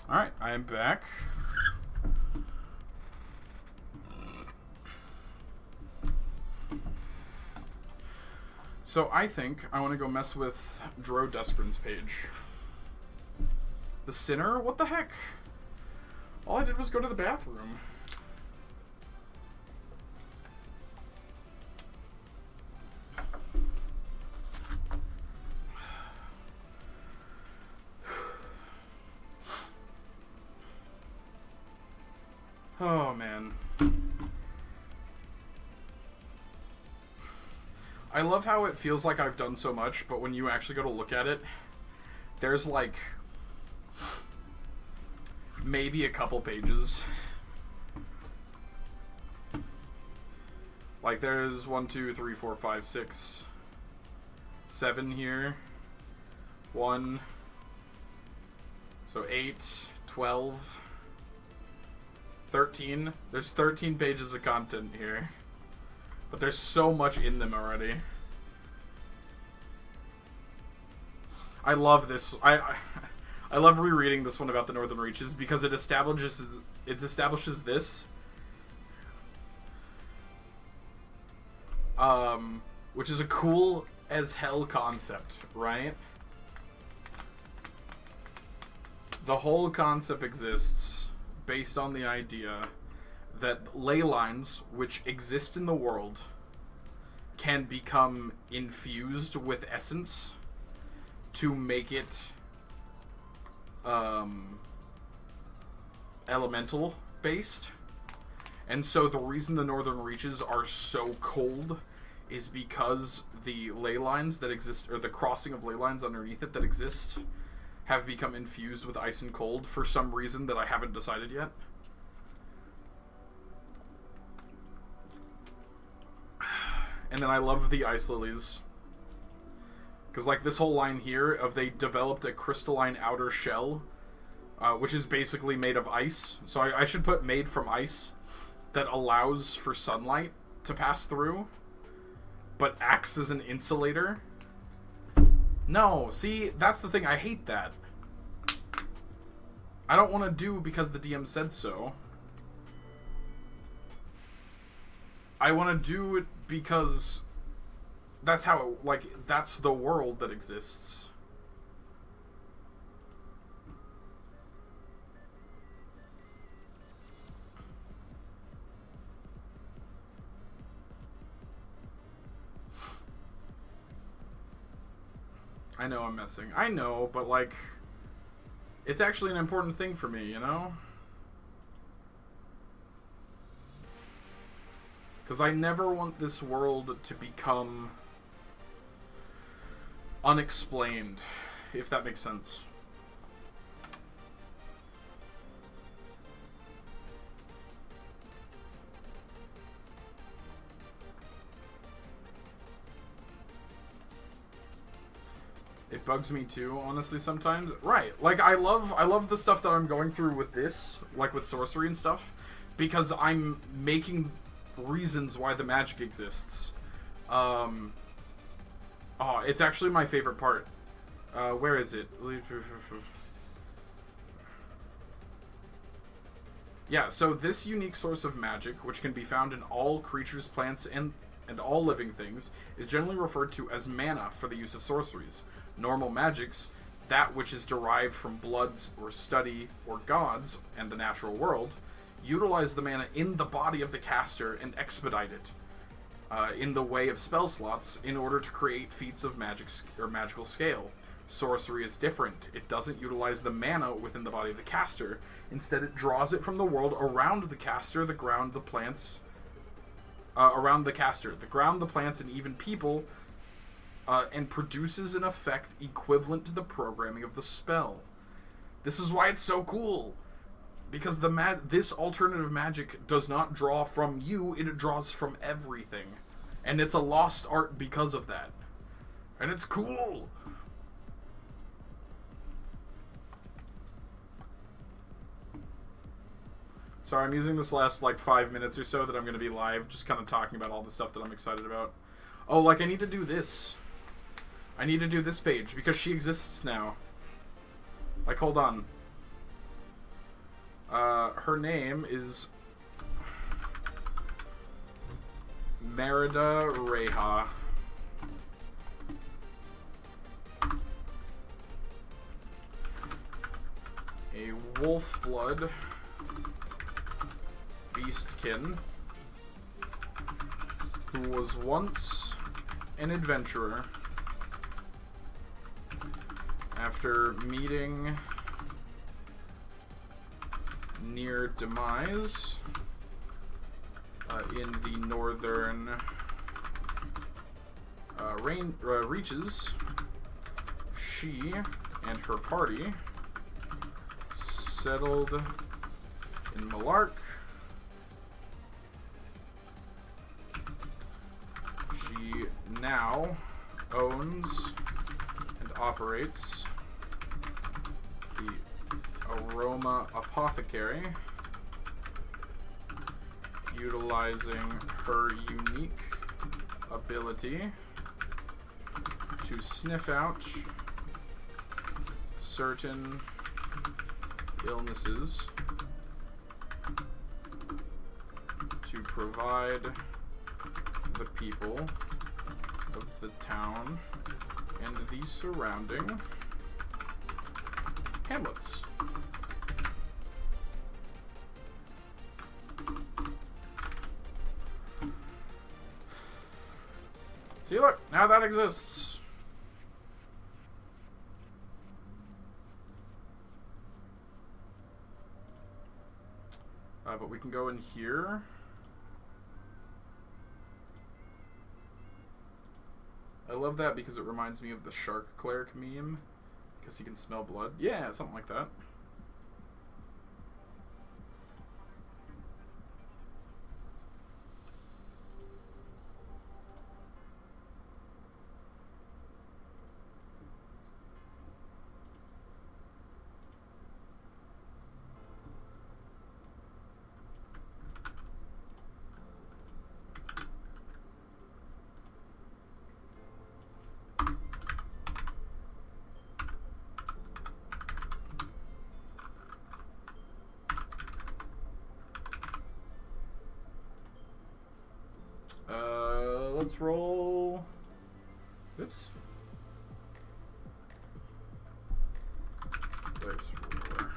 [SPEAKER 1] Alright, I am back. So I think I want to go mess with Dro Deskrin's page. The Sinner? What the heck? All I did was go to the bathroom. Oh, man. I love how it feels like I've done so much, but when you actually go to look at it, there's like maybe a couple pages. Like there's 1, 2, 3, 4, 5, 6, 7 here. 1. So 8, 12, 13. There's 13 pages of content here. But there's so much in them already. I love this. I love rereading this one about the Northern Reaches because it establishes this. Which is a cool as hell concept, right? The whole concept exists based on the idea that ley lines which exist in the world can become infused with essence to make it elemental based. And so the reason the Northern Reaches are so cold is because the ley lines that exist, or the crossing of ley lines underneath it that exist, have become infused with ice and cold for some reason that I haven't decided yet. And then I love the ice lilies. Because, like, this whole line here of they developed a crystalline outer shell, which is basically made of ice. So I should put made from ice that allows for sunlight to pass through, but acts as an insulator. No, see, that's the thing. I hate that. I don't want to do because the DM said so. I want to do it because that's how it, like, that's the world that exists. I know I'm messing. I know, but, like, it's actually an important thing for me, you know? Because I never want this world to become unexplained, if that makes sense. It bugs me too, honestly, sometimes. Right, like, I love the stuff that I'm going through with this, like with sorcery and stuff, because I'm making reasons why the magic exists. Oh, it's actually my favorite part. Where is it? Yeah, so this unique source of magic, which can be found in all creatures, plants, and all living things, is generally referred to as mana for the use of sorceries. Normal magics, that which is derived from bloods or study or gods and the natural world, utilize the mana in the body of the caster and expedite it in the way of spell slots in order to create feats of magic or magical scale. Sorcery is different. It doesn't utilize the mana within the body of the caster. Instead, it draws it from the world around the caster, the ground, the plants, around the caster, the ground, the plants, and even people, and produces an effect equivalent to the programming of the spell. This is why it's so cool. Because this alternative magic does not draw from you, it draws from everything. And it's a lost art because of that. And it's cool! Sorry, I'm using this last, like, 5 minutes or so that I'm going to be live, just kind of talking about all the stuff that I'm excited about. Oh, like, I need to do this. I need to do this page, because she exists now. Like, hold on. Her name is Merida Reha. A wolf-blood beastkin who was once an adventurer. After meeting near demise in the northern reaches, she and her party settled in Malark. She now owns and operates the Aroma Apothecary, utilizing her unique ability to sniff out certain illnesses to provide the people of the town and the surrounding hamlets. See, look, now that exists. But we can go in here. I love that because it reminds me of the shark cleric meme. Because he can smell blood. Yeah, something like that. Let's roll. Oops. Dice roller.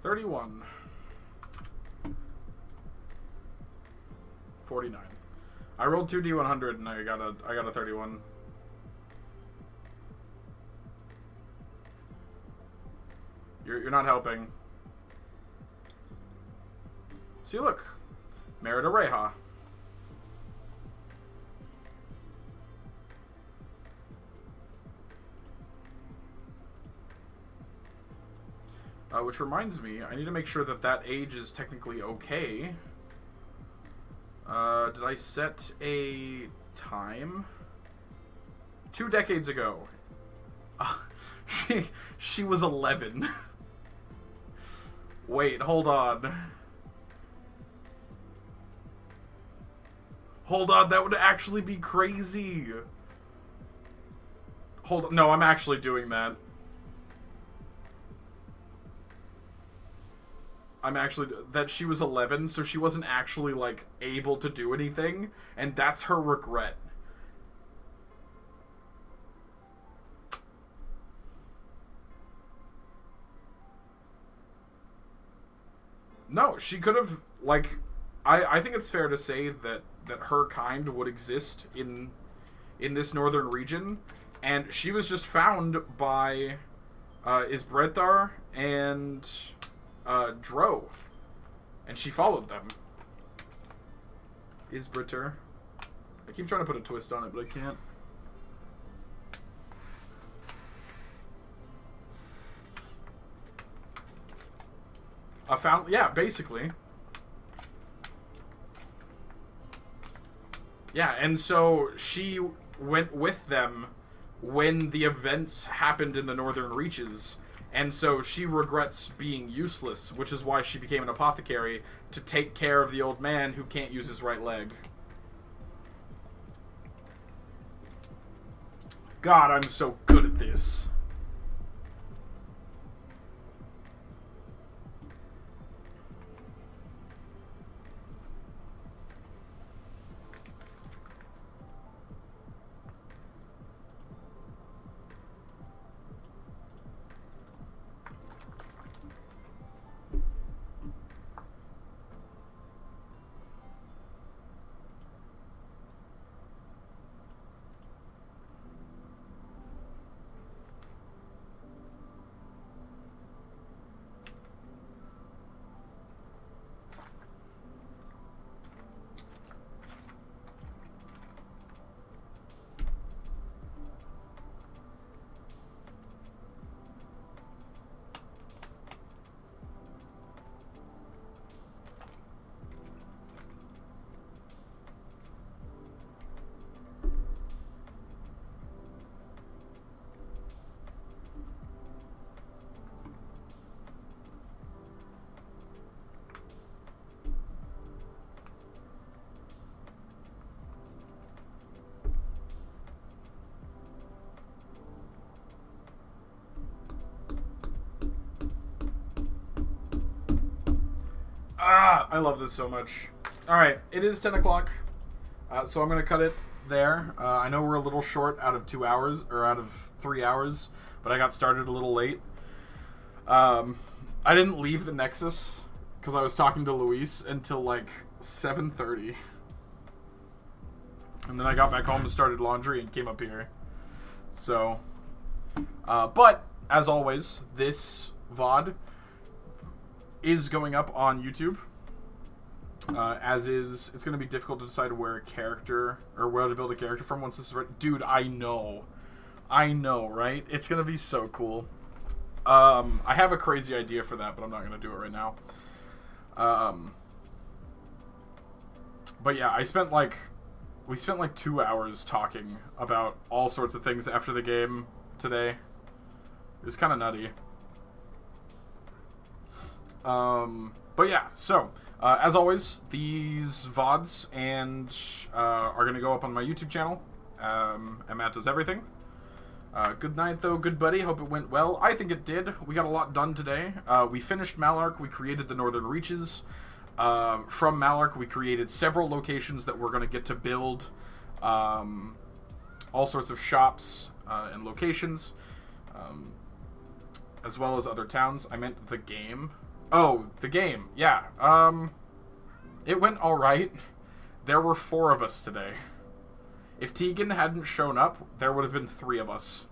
[SPEAKER 1] $31. 49. I rolled 2d100 and I got a 31. You're not helping. See, look. Merida Reha. Which reminds me, I need to make sure that that age is technically okay. Did I set a time? 2 decades ago. She was 11. Wait, hold on. Hold on, that would actually be crazy. Hold on, no, I'm actually doing that. That she was 11, so she wasn't actually, like, able to do anything, and that's her regret. No, she could have, like, I think it's fair to say that her kind would exist in this northern region, and she was just found by Isbrethar and Dro, and she followed them. Isbrethar. I keep trying to put a twist on it, but I can't. Yeah, basically. Yeah, and so she went with them when the events happened in the Northern Reaches, and so she regrets being useless, which is why she became an apothecary, to take care of the old man who can't use his right leg. God, I'm so good at this. Ah, I love this so much. Alright, it is 10 o'clock, so I'm going to cut it there. I know we're a little short out of 2 hours, or out of 3 hours, but I got started a little late. I didn't leave the Nexus, because I was talking to Luis until like 7:30. And then I got back home and started laundry and came up here. So, but, as always, this VOD is going up on YouTube. It's going to be difficult to decide where to build a character from once this is ready. Dude, I know, right? It's going to be so cool. I have a crazy idea for that, but I'm not going to do it right now. But yeah, we spent like 2 hours talking about all sorts of things after the game today. It was kind of nutty. But yeah, so, as always, these VODs are going to go up on my YouTube channel, and Matt Does Everything. Good night, though, good buddy. Hope it went well. I think it did. We got a lot done today. We finished Malark. We created the Northern Reaches. From Malark, we created several locations that we're going to get to build all sorts of shops and locations, as well as other towns. I meant the game. Oh, the game. Yeah. It went alright. There were 4 of us today. If Tegan hadn't shown up, there would have been 3 of us.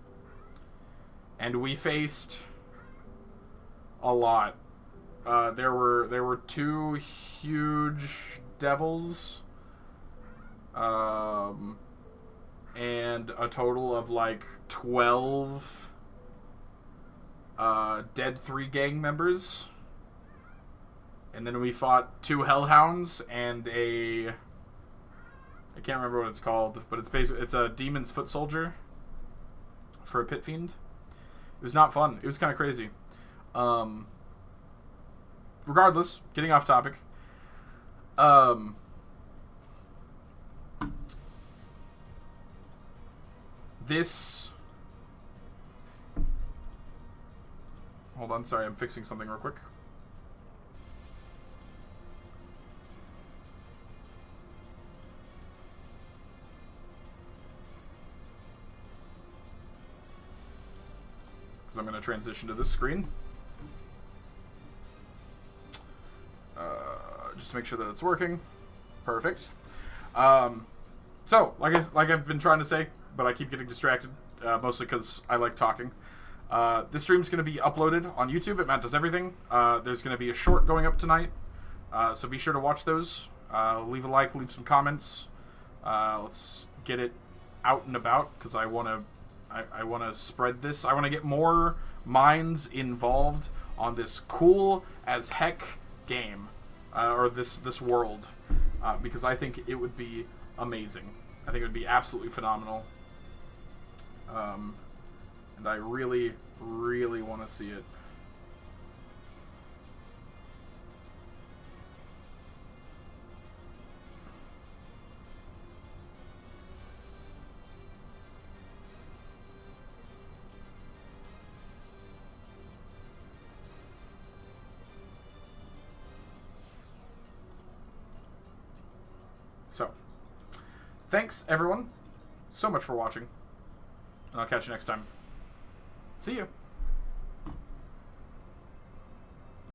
[SPEAKER 1] And we faced a lot. There were 2 huge devils. And a total of like 12 dead 3 gang members. And then we fought 2 hellhounds and I can't remember what it's called, but it's a demon's foot soldier for a pit fiend. It was not fun. It was kind of crazy. Regardless, getting off topic. Hold on, sorry, I'm fixing something real quick. I'm going to transition to this screen. Just to make sure that it's working. Perfect. So, like I've been trying to say, but I keep getting distracted, mostly because I like talking. This stream's going to be uploaded on YouTube at Matt Does Everything. There's going to be a short going up tonight, so be sure to watch those. Leave a like, leave some comments. Let's get it out and about, because I want to spread this. I want to get more minds involved on this cool as heck game, or this world, because I think it would be amazing. I think it would be absolutely phenomenal, and I really, really want to see it. So, thanks everyone so much for watching, and I'll catch you next time. See you.